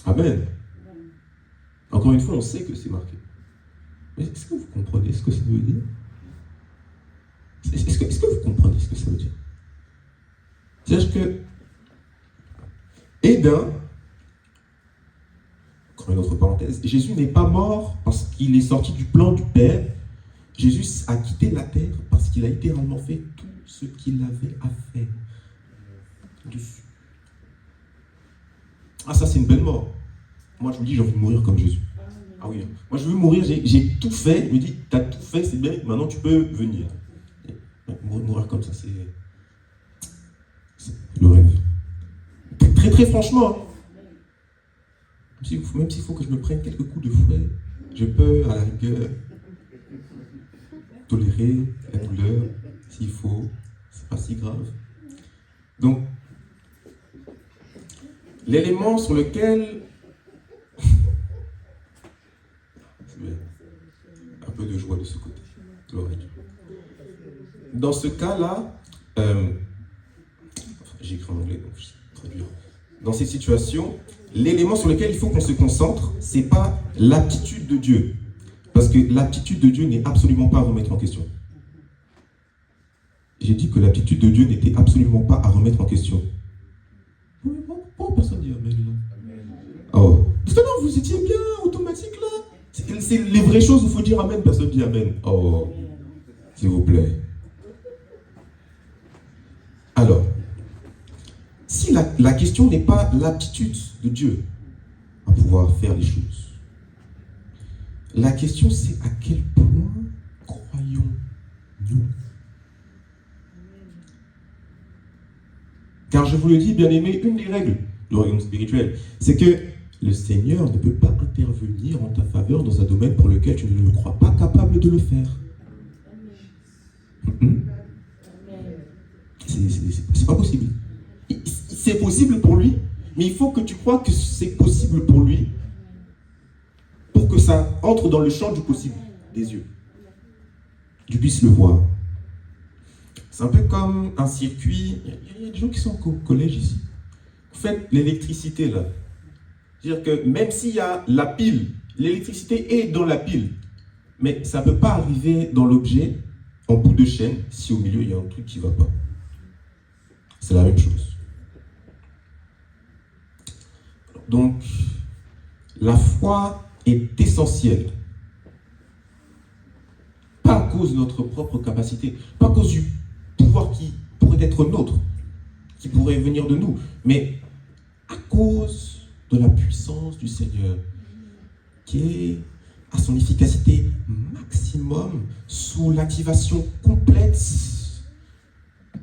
Amen. Encore une fois, on sait que c'est marqué. Mais est-ce que vous comprenez ce que ça veut dire? Est-ce que vous comprenez ce que ça veut dire? C'est-à-dire que Éden, encore une autre parenthèse, Jésus n'est pas mort parce qu'il est sorti du plan du Père. Jésus a quitté la terre parce qu'il a littéralement fait tout ce qu'il avait à faire dessus. Ah, ça c'est une belle mort. Moi je vous dis, j'ai envie de mourir comme Jésus. Ah oui, moi je veux mourir, j'ai tout fait. Il me dit, t'as tout fait, c'est bien, maintenant tu peux venir. Mourir comme ça, c'est le rêve. Très très franchement, hein. Même s'il faut que je me prenne quelques coups de fouet, je peux à la rigueur tolérer la douleur s'il faut, c'est pas si grave. Donc, l'élément sur lequel un peu de joie de ce côté. Dans ce cas-là, j'ai écrit en anglais, donc je vais traduire. Dans ces situations, l'élément sur lequel il faut qu'on se concentre, c'est pas l'aptitude de Dieu. Parce que l'aptitude de Dieu n'est absolument pas à remettre en question. J'ai dit que l'aptitude de Dieu n'était absolument pas à remettre en question. Pourquoi personne dit Amen là? Oh. Non, vous étiez bien automatique là. C'est les vraies choses où il faut dire Amen, personne dit Amen. Oh, s'il vous plaît. Alors, si la question n'est pas l'aptitude de Dieu à pouvoir faire les choses, la question c'est à quel point croyons-nous? Car je vous le dis, bien-aimés, une des règles du royaume spirituel, c'est que le Seigneur ne peut pas intervenir en ta faveur dans un domaine pour lequel tu ne le crois pas capable de le faire. C'est pas possible. C'est possible pour lui, mais il faut que tu crois que c'est possible pour lui pour que ça entre dans le champ du possible des yeux. Tu puisses le voir. C'est un peu comme un circuit. Il y a des gens qui sont au collège ici. Vous faites l'électricité là. C'est-à-dire que même s'il y a la pile, l'électricité est dans la pile, mais ça ne peut pas arriver dans l'objet en bout de chaîne si au milieu il y a un truc qui ne va pas. C'est la même chose. Donc, la foi est essentielle. Pas à cause de notre propre capacité, pas à cause du pouvoir qui pourrait être nôtre, qui pourrait venir de nous, mais à cause de la puissance du Seigneur, qui est à son efficacité maximum sous l'activation complète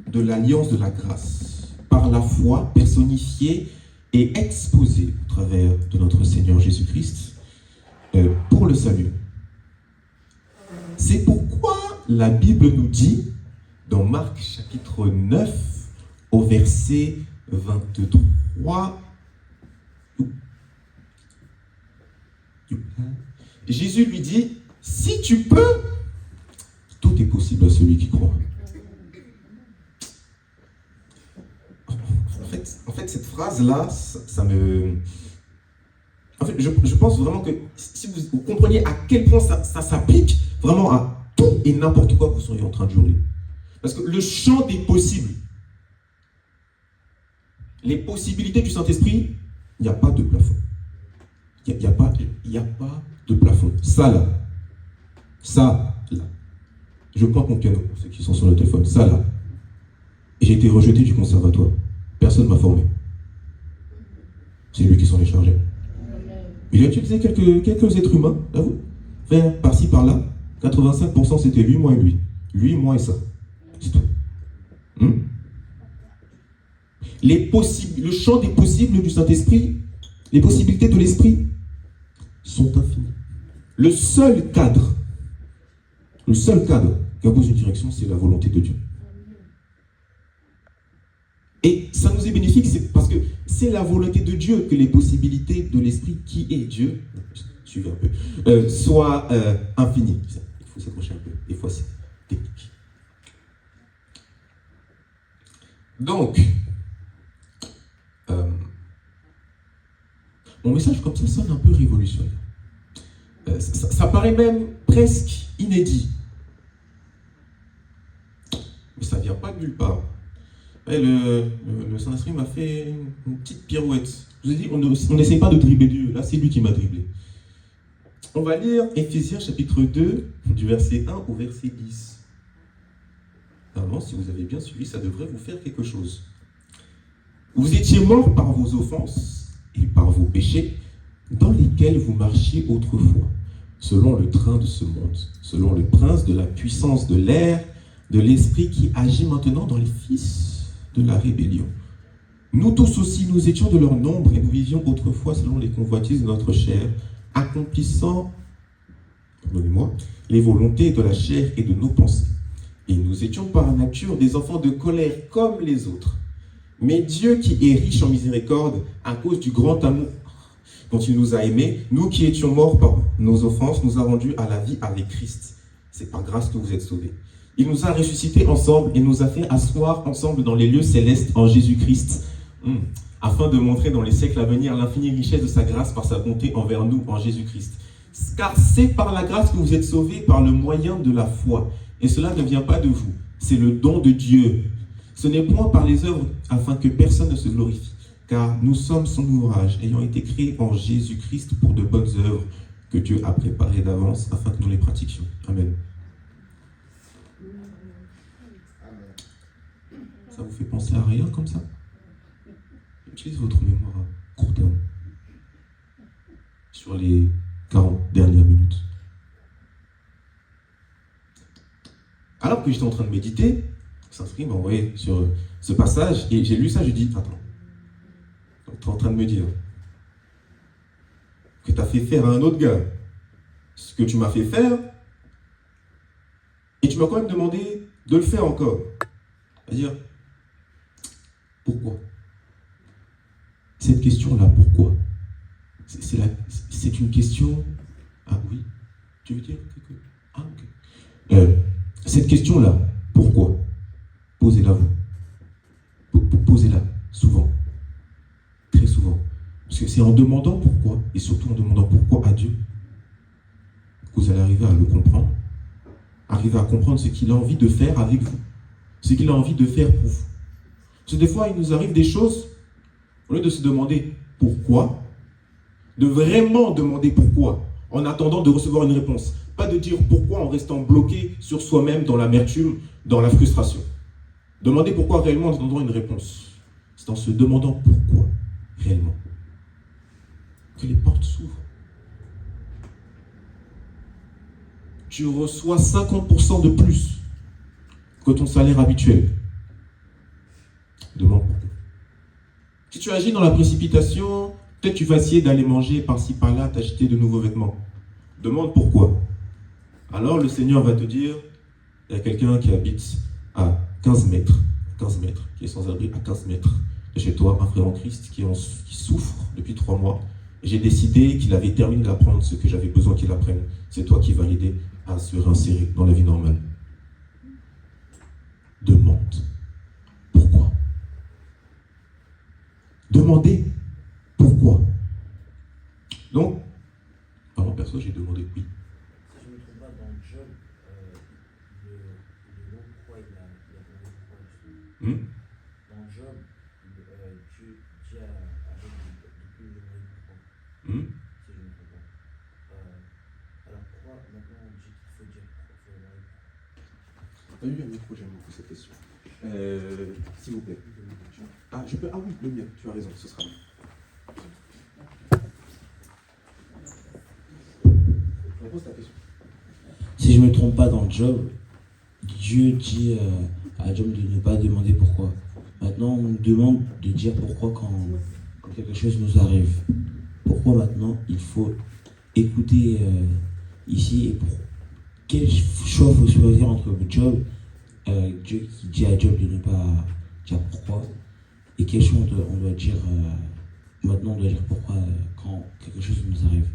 de l'alliance de la grâce, par la foi personnifiée et exposée au travers de notre Seigneur Jésus-Christ pour le salut. C'est pourquoi la Bible nous dit, dans Marc chapitre 9, au verset 23, Jésus lui dit, si tu peux, tout est possible à celui qui croit. En fait cette phrase-là, ça me... En fait, je pense vraiment que si vous compreniez à quel point ça s'applique vraiment à tout et n'importe quoi que vous seriez en train de hurler. Parce que le champ des possibles, les possibilités du Saint-Esprit, il n'y a pas de plafond. Il n'y a pas de plafond. Ça là. Je prends mon piano pour ceux qui sont sur le téléphone. Ça là. Et j'ai été rejeté du conservatoire. Personne ne m'a formé. C'est lui qui s'en est chargé. Amen. Il a utilisé quelques êtres humains, vous faire par-ci, par-là. 85% c'était lui, moi et lui. Lui, moi et ça. C'est tout. Le champ des possibles du Saint-Esprit, les possibilités de l'Esprit sont infinies. Le seul cadre qui impose une direction, c'est la volonté de Dieu. Et ça nous est bénéfique, c'est parce que c'est la volonté de Dieu que les possibilités de l'Esprit, qui est Dieu, suivez un peu, soient infinies. Il faut s'accrocher un peu, des fois c'est technique. Donc, mon message comme ça sonne un peu révolutionnaire. Ça paraît même presque inédit. Mais ça ne vient pas de nulle part. Et le Saint-Esprit m'a fait une petite pirouette. Je vous ai dit, on n'essaie pas de dribbler Dieu. Là, c'est lui qui m'a dribblé. On va lire Éphésiens chapitre 2, du verset 1 au verset 10. Normalement, si vous avez bien suivi, ça devrait vous faire quelque chose. Vous étiez morts par vos offenses et par vos péchés, dans lesquels vous marchiez autrefois, selon le train de ce monde, selon le prince de la puissance de l'air, de l'esprit qui agit maintenant dans les fils de la rébellion. Nous tous aussi, nous étions de leur nombre et nous vivions autrefois selon les convoitises de notre chair, accomplissant, pardonnez-moi, les volontés de la chair et de nos pensées. Et nous étions par nature des enfants de colère comme les autres. Mais Dieu qui est riche en miséricorde, à cause du grand amour dont il nous a aimés, nous qui étions morts par nos offenses, nous a rendus à la vie avec Christ. C'est par grâce que vous êtes sauvés. Il nous a ressuscités ensemble et nous a fait asseoir ensemble dans les lieux célestes en Jésus-Christ, afin de montrer dans les siècles à venir l'infinie richesse de sa grâce par sa bonté envers nous en Jésus-Christ. Car c'est par la grâce que vous êtes sauvés par le moyen de la foi. Et cela ne vient pas de vous, c'est le don de Dieu. Ce n'est point par les œuvres afin que personne ne se glorifie, car nous sommes son ouvrage, ayant été créés en Jésus-Christ pour de bonnes œuvres que Dieu a préparées d'avance afin que nous les pratiquions. Amen. Ça vous fait penser à rien comme ça? Utilisez votre mémoire à court terme sur les 40 dernières minutes. Alors que j'étais en train de méditer, Saint-Esprit m'a envoyé sur ce passage et j'ai lu ça, je dis, attends, tu es en train de me dire que tu as fait faire à un autre gars ce que tu m'as fait faire et tu m'as quand même demandé de le faire encore. C'est-à-dire, pourquoi? Cette question-là, pourquoi? C'est une question... Ah oui, tu veux dire quelque... Ah ok. Cette question-là, pourquoi? Posez-la vous. Posez-la souvent. Très souvent. Parce que c'est en demandant pourquoi, et surtout en demandant pourquoi à Dieu, que vous allez arriver à le comprendre. Arriver à comprendre ce qu'il a envie de faire avec vous. Ce qu'il a envie de faire pour vous. Parce que des fois, il nous arrive des choses, au lieu de se demander pourquoi, de vraiment demander pourquoi, en attendant de recevoir une réponse. Pas de dire pourquoi en restant bloqué sur soi-même dans l'amertume, dans la frustration. Demandez pourquoi réellement en attendant une réponse. C'est en se demandant pourquoi réellement que les portes s'ouvrent. Tu reçois 50% de plus que ton salaire habituel. Demande pourquoi. Si tu agis dans la précipitation, peut-être tu vas essayer d'aller manger par-ci par-là, t'acheter de nouveaux vêtements. Demande pourquoi. Alors le Seigneur va te dire, il y a quelqu'un qui habite à 15 mètres, qui est sans abri à 15 mètres de chez toi, un frère en Christ qui souffre depuis 3 mois. J'ai décidé qu'il avait terminé d'apprendre ce que j'avais besoin qu'il apprenne. C'est toi qui vas l'aider à se réinsérer dans la vie normale. Demande pourquoi. Demandez pourquoi. Donc, par mon perso, j'ai demandé oui. Si je ne me trompe pas, dans Job, le nom pourquoi il a demandé pourquoi. Dans Job, Dieu avait depuis le nom pourquoi. Si je ne me trompe pas. Alors pourquoi maintenant on dit qu'il faut dire pourquoi? Oui, un micro, j'aime beaucoup cette question. S'il vous plaît. Ah, je peux. Ah oui, le mien, tu as raison, ce sera bien. Repose ta question. Si je ne me trompe pas dans Job, Dieu dit à Job de ne pas demander pourquoi. Maintenant, on nous demande de dire pourquoi quand quelque chose nous arrive. Pourquoi maintenant il faut écouter ici et quel choix il faut choisir entre Job, Dieu qui dit à Job de ne pas dire pourquoi, et quel choix on doit dire maintenant on doit dire pourquoi quand quelque chose nous arrive.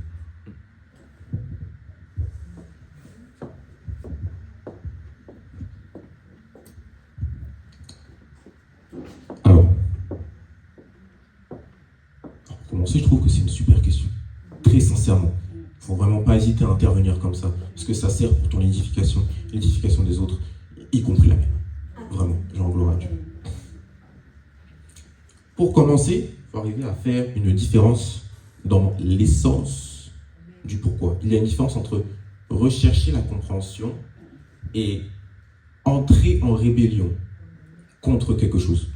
Alors, pour commencer, je trouve que c'est une super question. Très sincèrement. Il ne faut vraiment pas hésiter à intervenir comme ça. Parce que ça sert pour ton édification, l'édification des autres, y compris la mienne. Vraiment, j'en gloire à Dieu. Pour commencer, il faut arriver à faire une différence dans l'essence du pourquoi. Il y a une différence entre rechercher la compréhension et entrer en rébellion contre quelque chose.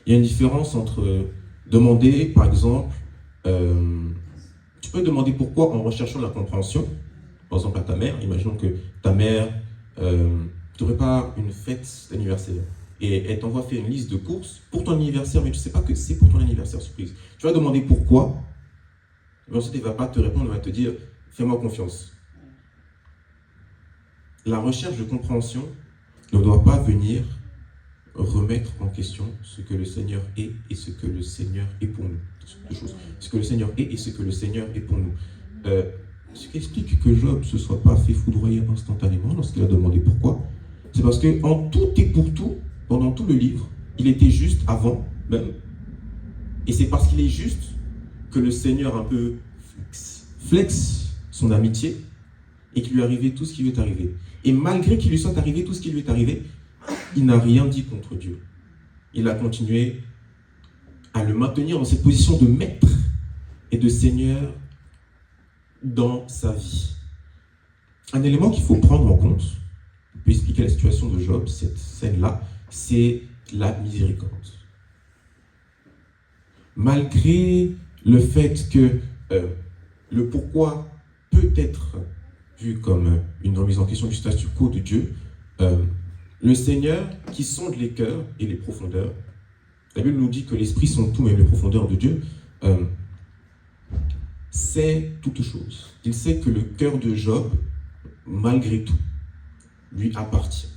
Il y a une différence entre demander, par exemple, tu peux demander pourquoi en recherchant la compréhension, par exemple à ta mère. Imaginons que ta mère, tu prépare une fête d'anniversaire et elle t'envoie faire une liste de courses pour ton anniversaire, mais tu ne sais pas que c'est pour ton anniversaire surprise. Tu vas demander pourquoi, mais ensuite elle ne va pas te répondre, elle va te dire fais-moi confiance. La recherche de compréhension ne doit pas venir remettre en question ce que le Seigneur est et ce que le Seigneur est pour nous. Ce que le Seigneur est et ce que le Seigneur est pour nous. Ce qui explique que Job ne se soit pas fait foudroyer instantanément lorsqu'il a demandé pourquoi, c'est parce qu'en tout et pour tout, pendant tout le livre, il était juste avant même. Et c'est parce qu'il est juste que le Seigneur un peu flex son amitié et qu'il lui est arrivé tout ce qui lui est arrivé. Et malgré qu'il lui soit arrivé tout ce qui lui est arrivé, il n'a rien dit contre Dieu. Il a continué à le maintenir dans cette position de maître et de Seigneur dans sa vie. Un élément qu'il faut prendre en compte, pour expliquer la situation de Job, cette scène-là, c'est la miséricorde. Malgré le fait que le pourquoi peut être vu comme une remise en question du statu quo de Dieu, le Seigneur qui sonde les cœurs et les profondeurs, la Bible nous dit que l'esprit sonde tout, même les profondeurs de Dieu, sait toutes choses. Il sait que le cœur de Job, malgré tout, lui appartient.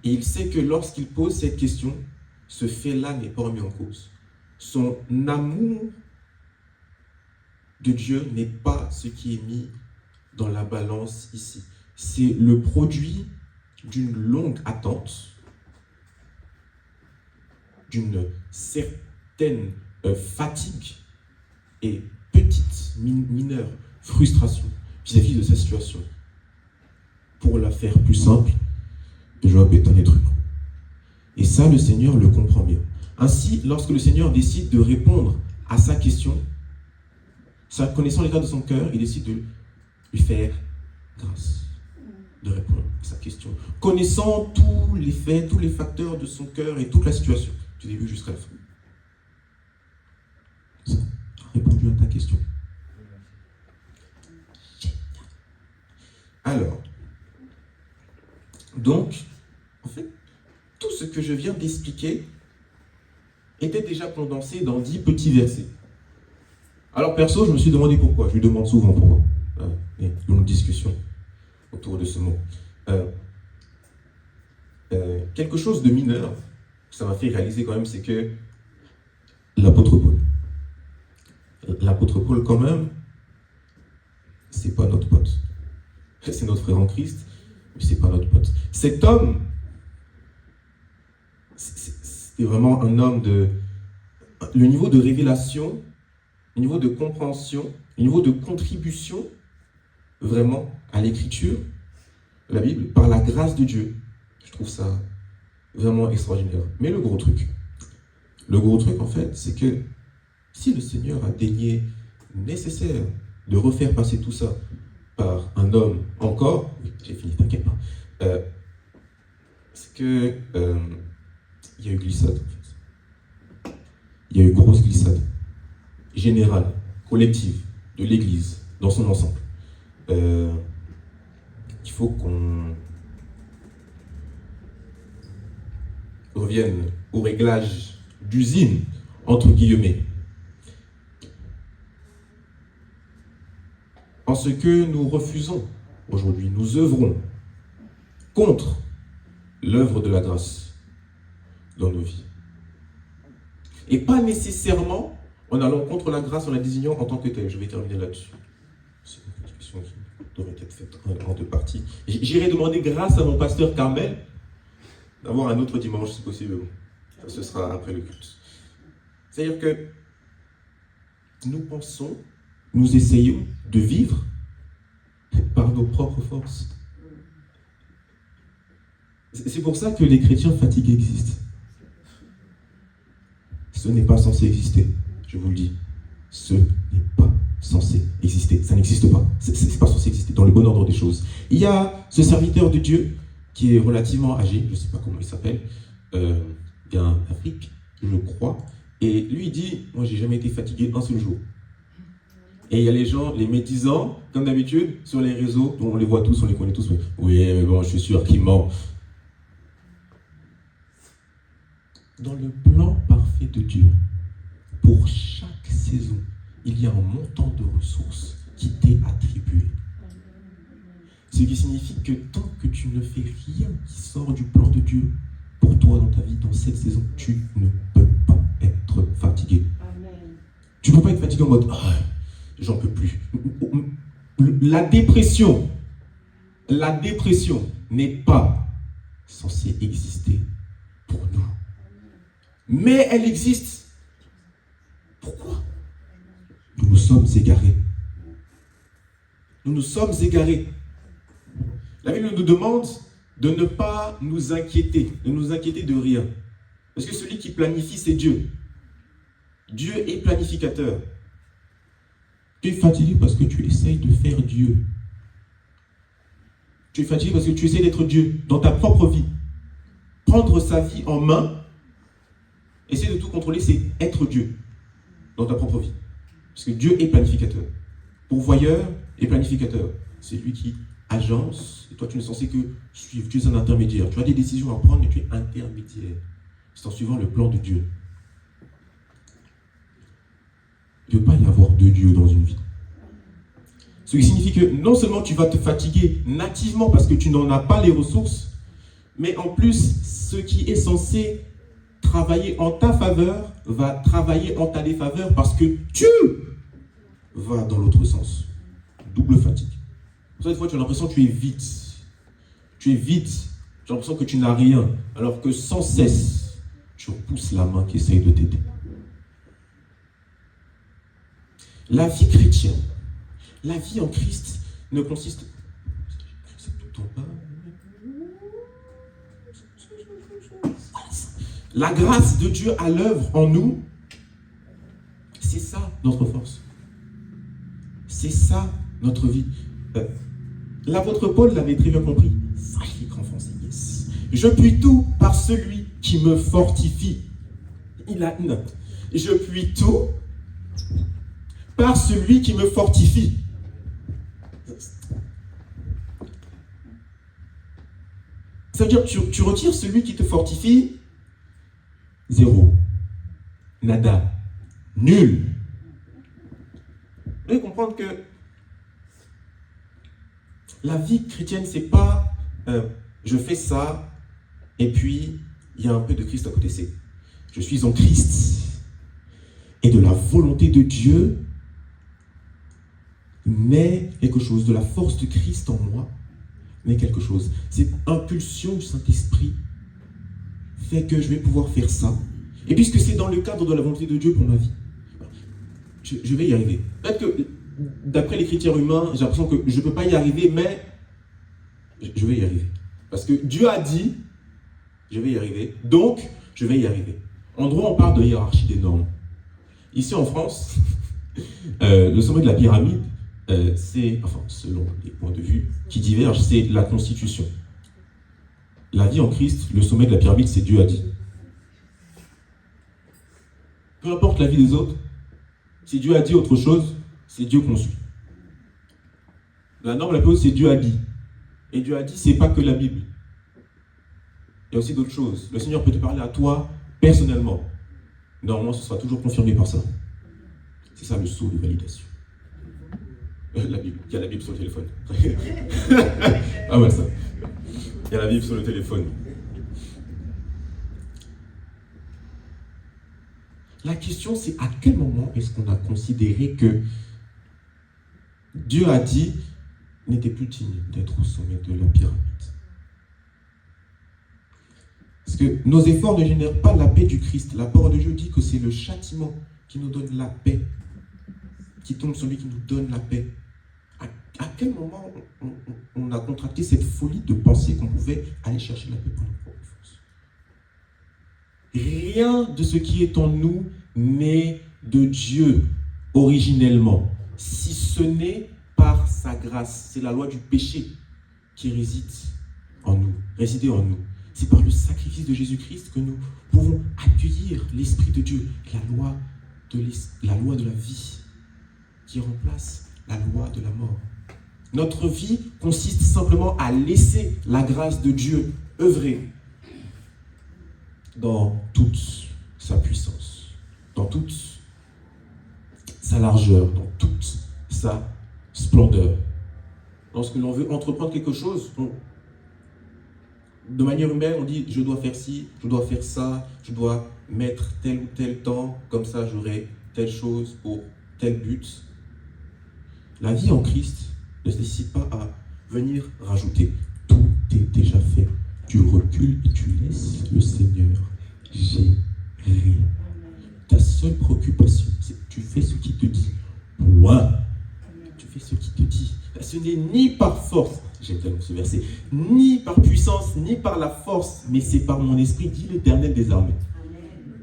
Et il sait que lorsqu'il pose cette question, ce fait-là n'est pas remis en cause. Son amour de Dieu n'est pas ce qui est mis dans la balance ici. C'est le produit d'une longue attente, d'une certaine fatigue et petite, mineure frustration vis-à-vis de sa situation. Pour la faire plus simple, Job est un être humain. Et ça, le Seigneur le comprend bien. Ainsi, lorsque le Seigneur décide de répondre à sa question, connaissant l'état de son cœur, il décide de lui faire grâce, de répondre à sa question. Connaissant tous les faits, tous les facteurs de son cœur et toute la situation, du début jusqu'à la fin. Ça a répondu à ta question. Alors, donc, en fait, tout ce que je viens d'expliquer était déjà condensé dans 10 petits versets. Alors, perso, je me suis demandé pourquoi. Je lui demande souvent pourquoi. Il y a une discussion autour de ce mot. Quelque chose de mineur, ça m'a fait réaliser quand même, c'est que l'apôtre Paul, quand même, c'est pas notre pote. C'est notre frère en Christ, mais c'est pas notre pote. Cet homme, c'était vraiment un homme de... Le niveau de révélation, le niveau de compréhension, le niveau de contribution, vraiment, à l'écriture, la Bible, par la grâce de Dieu. Je trouve ça vraiment extraordinaire. Mais le gros truc, en fait, c'est que si le Seigneur a daigné nécessaire de refaire passer tout ça par un homme encore, oui, j'ai fini, t'inquiète pas, c'est que il y a eu glissade, en fait. Il y a eu grosse glissade, générale, collective, de l'Église, dans son ensemble. il faut qu'on revienne au réglage d'usine, entre guillemets. En ce que nous refusons aujourd'hui, nous œuvrons contre l'œuvre de la grâce dans nos vies. Et pas nécessairement en allant contre la grâce, en la désignant en tant que telle. Je vais terminer là-dessus. C'est une discussion qui devrait être faite en deux parties. J'irai demander grâce à mon pasteur Carmel d'avoir un autre dimanche, si possible. Ce sera après le culte. C'est-à-dire que nous pensons, nous essayons de vivre par nos propres forces. C'est pour ça que les chrétiens fatigués existent. Ce n'est pas censé exister, je vous le dis. Ce n'est pas censé exister. Ça n'existe pas. C'est pas censé exister dans le bon ordre des choses. Il y a ce serviteur de Dieu qui est relativement âgé, je ne sais pas comment il s'appelle, bien Afrique, je crois. Et lui, il dit, moi, j'ai jamais été fatigué un seul jour. Et il y a les gens, les médisants, comme d'habitude, sur les réseaux, on les voit tous, on les connaît tous. Mais, oui, mais bon, je suis sûr qu'ils mentent. Dans le plan parfait de Dieu, pour chaque saison, il y a un montant de ressources qui t'est attribué. Ce qui signifie que tant que tu ne fais rien qui sort du plan de Dieu pour toi dans ta vie, dans cette saison, tu ne peux pas être fatigué. Amen. Tu ne peux pas être fatigué en mode oh, j'en peux plus. La dépression n'est pas censée exister pour nous. Mais elle existe. Pourquoi? Nous nous sommes égarés. Nous nous sommes égarés. La Bible nous demande de ne pas nous inquiéter, de rien. Parce que celui qui planifie, c'est Dieu. Dieu est planificateur. Tu es fatigué parce que tu essayes de faire Dieu. Tu es fatigué parce que tu essaies d'être Dieu dans ta propre vie. Prendre sa vie en main, essayer de tout contrôler, c'est être Dieu dans ta propre vie. Parce que Dieu est planificateur. Pourvoyeur et planificateur. C'est lui qui agence, et toi tu n'es censé que suivre. Tu es un intermédiaire. Tu as des décisions à prendre, mais tu es intermédiaire. C'est en suivant le plan de Dieu. Il ne peut pas y avoir deux dieux dans une vie. Ce qui signifie que non seulement tu vas te fatiguer nativement parce que tu n'en as pas les ressources, mais en plus, ce qui est censé travailler en ta faveur va travailler en ta défaveur parce que tu vas dans l'autre sens. Double fatigue. Cette fois, tu as l'impression que tu es vide. Tu es vide. Tu as l'impression que tu n'as rien. Alors que sans cesse, tu repousses la main qui essaye de t'aider. La vie chrétienne, la vie en Christ ne consiste... C'est tout le temps pas... La grâce de Dieu à l'œuvre en nous, c'est ça notre force. C'est ça notre vie. L'apôtre Paul l'avait très bien compris. Ça, je l'écris en français, yes. Je puis tout par celui qui me fortifie. Il a une note. Je puis tout par celui qui me fortifie. Ça veut dire que tu retires celui qui te fortifie, zéro. Nada. Nul. Vous devez comprendre que la vie chrétienne, c'est pas je fais ça et puis il y a un peu de Christ à côté. C'est je suis en Christ et de la volonté de Dieu naît quelque chose, de la force de Christ en moi naît quelque chose. Cette impulsion du Saint-Esprit fait que je vais pouvoir faire ça. Et puisque c'est dans le cadre de la volonté de Dieu pour ma vie, je vais y arriver. Peut-être que d'après les critères humains, j'ai l'impression que je ne peux pas y arriver, mais je vais y arriver. Parce que Dieu a dit, je vais y arriver, donc je vais y arriver. En droit, on parle de hiérarchie des normes. Ici en France, le sommet de la pyramide, c'est, enfin, selon les points de vue qui divergent, c'est la Constitution. La vie en Christ, le sommet de la pyramide, c'est Dieu a dit. Peu importe la vie des autres, si Dieu a dit autre chose, c'est Dieu qu'on suit. La norme la plus haute, c'est Dieu a dit. Et Dieu a dit, c'est pas que la Bible. Il y a aussi d'autres choses. Le Seigneur peut te parler à toi personnellement. Normalement, ce sera toujours confirmé par ça. C'est ça le sceau de validation. La Bible. Il y a la Bible sur le téléphone. Ah ouais, ça. Il y a la Bible sur le téléphone. La question, c'est à quel moment est-ce qu'on a considéré que Dieu a dit n'était plus digne d'être au sommet de la pyramide? Parce que nos efforts ne génèrent pas la paix du Christ. La parole de Dieu dit que c'est le châtiment qui nous donne la paix, qui tombe sur lui, qui nous donne la paix. À quel moment on a contracté cette folie de penser qu'on pouvait aller chercher la paix par nos propres forces? Rien de ce qui est en nous n'est de Dieu originellement, si ce n'est par sa grâce. C'est la loi du péché qui réside en nous, résider en nous. C'est par le sacrifice de Jésus-Christ que nous pouvons accueillir l'Esprit de Dieu, la loi de la vie, qui remplace la loi de la mort. Notre vie consiste simplement à laisser la grâce de Dieu œuvrer dans toute sa puissance, dans toute sa largeur, dans toute sa splendeur. Lorsque l'on veut entreprendre quelque chose, de manière humaine, on dit je dois faire ci, je dois faire ça, je dois mettre tel ou tel temps, comme ça j'aurai telle chose pour tel but. La vie en Christ ne nécessite pas à venir rajouter. Tout est déjà fait. Tu recules et tu laisses le Seigneur gérer. Ta seule préoccupation, c'est que tu fais ce qu'il te dit. Point. Tu fais ce qu'il te dit. Ce n'est ni par force, j'aime tellement ce verset, ni par puissance, ni par la force, mais c'est par mon esprit, dit l'Éternel des armées.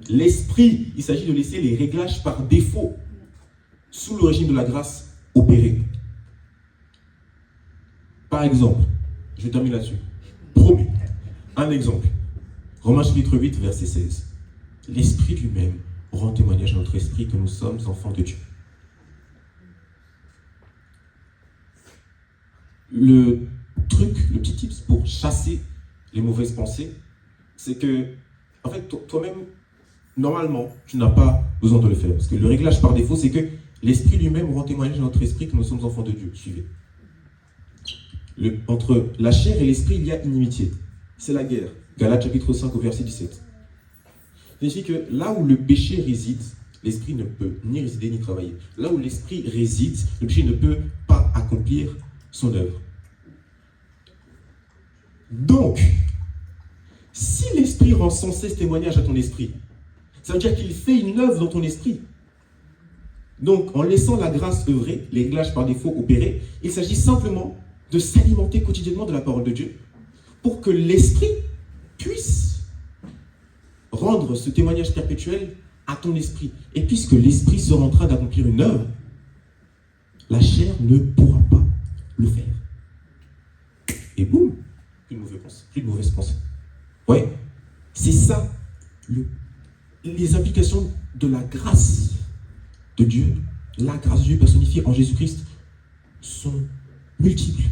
L'esprit, il s'agit de laisser les réglages par défaut, sous le régime de la grâce, opérer. Par exemple, je termine là-dessus. Promis. Un exemple. Romains chapitre 8, verset 16. L'Esprit lui-même rend témoignage à notre esprit que nous sommes enfants de Dieu. Le petit tips pour chasser les mauvaises pensées, c'est que, en fait, toi-même, normalement, tu n'as pas besoin de le faire. Parce que le réglage par défaut, c'est que l'Esprit lui-même rend témoignage à notre esprit que nous sommes enfants de Dieu. Suivez. Entre la chair et l'esprit, il y a inimitié. C'est la guerre. Galates chapitre 5 au verset 17. Ça signifie que là où le péché réside, l'esprit ne peut ni résider ni travailler. Là où l'esprit réside, le péché ne peut pas accomplir son œuvre. Donc, si l'esprit rend sans cesse témoignage à ton esprit, ça veut dire qu'il fait une œuvre dans ton esprit. Donc, en laissant la grâce œuvrer, les réglages par défaut opérer, il s'agit simplement de s'alimenter quotidiennement de la parole de Dieu pour que l'esprit puisse rendre ce témoignage perpétuel à ton esprit. Et puisque l'esprit sera en train d'accomplir une œuvre, la chair ne pourra pas le faire. Et boum, plus de mauvaise pensée. Ouais, c'est ça, les implications de la grâce de Dieu, la grâce de Dieu personnifiée en Jésus-Christ sont multiples.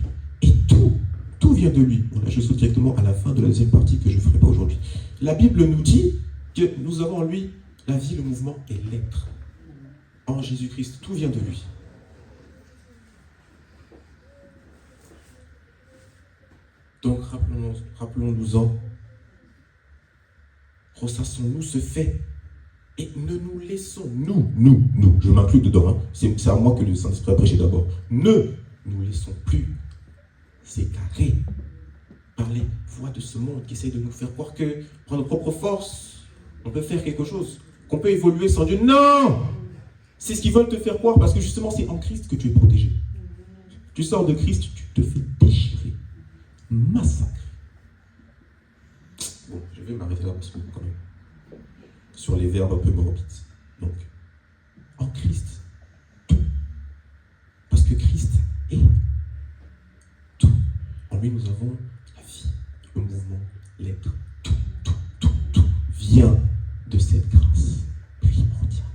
Et tout vient de lui. Bon, là, je saute directement à la fin de la deuxième partie que je ne ferai pas aujourd'hui. La Bible nous dit que nous avons en lui la vie, le mouvement et l'être. En Jésus-Christ, tout vient de lui. Donc, rappelons-nous-en, ressassons-nous ce fait et ne nous laissons, nous, je m'inclus dedans, hein, c'est à moi que le Saint-Esprit a prêché d'abord, ne nous laissons plus s'égarer par les voies de ce monde qui essayent de nous faire croire que, par nos propres forces, on peut faire quelque chose, qu'on peut évoluer sans Dieu. Non! C'est ce qu'ils veulent te faire croire parce que justement, c'est en Christ que tu es protégé. Tu sors de Christ, tu te fais déchirer. Massacre. Bon, je vais m'arrêter là parce que quand même, sur les verbes un peu morbides. Donc, en Christ, tout. Parce que Christ est tout. En lui, nous avons la vie, le mouvement, l'être. Tout vient de cette grâce primordiale,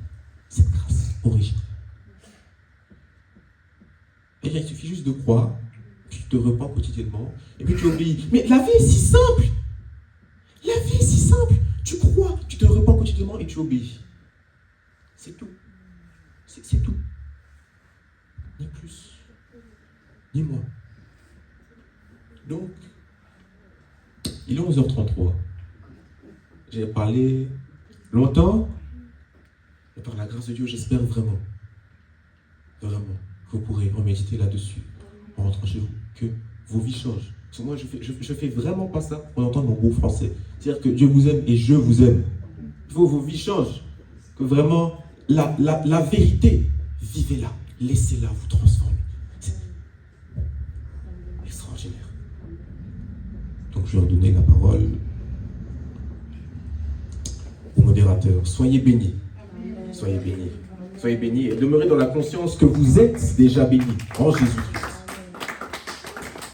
cette grâce originale. Eh bien, il suffit juste de croire, tu te repens quotidiennement, et puis tu obéis. Mais la vie est si simple. La vie est si simple. Tu crois, tu te repens quotidiennement et tu obéis. C'est tout. C'est tout. Ni plus, ni moins. Donc, il est 11h33. J'ai parlé longtemps, et par la grâce de Dieu, j'espère vraiment, que vous pourrez en méditer là-dessus, en rentrant chez vous, que vos vies changent. Parce que moi, je fais vraiment pas ça pour entendre mon beau français. C'est-à-dire que Dieu vous aime et je vous aime. Il faut que vos vies changent. Que vraiment, la vérité, vivez-la. Laissez-la vous transformer. C'est extraordinaire. Donc, je vais redonner la parole au modérateur. Soyez bénis. Soyez bénis. Soyez bénis et demeurez dans la conscience que vous êtes déjà bénis en Jésus-Christ.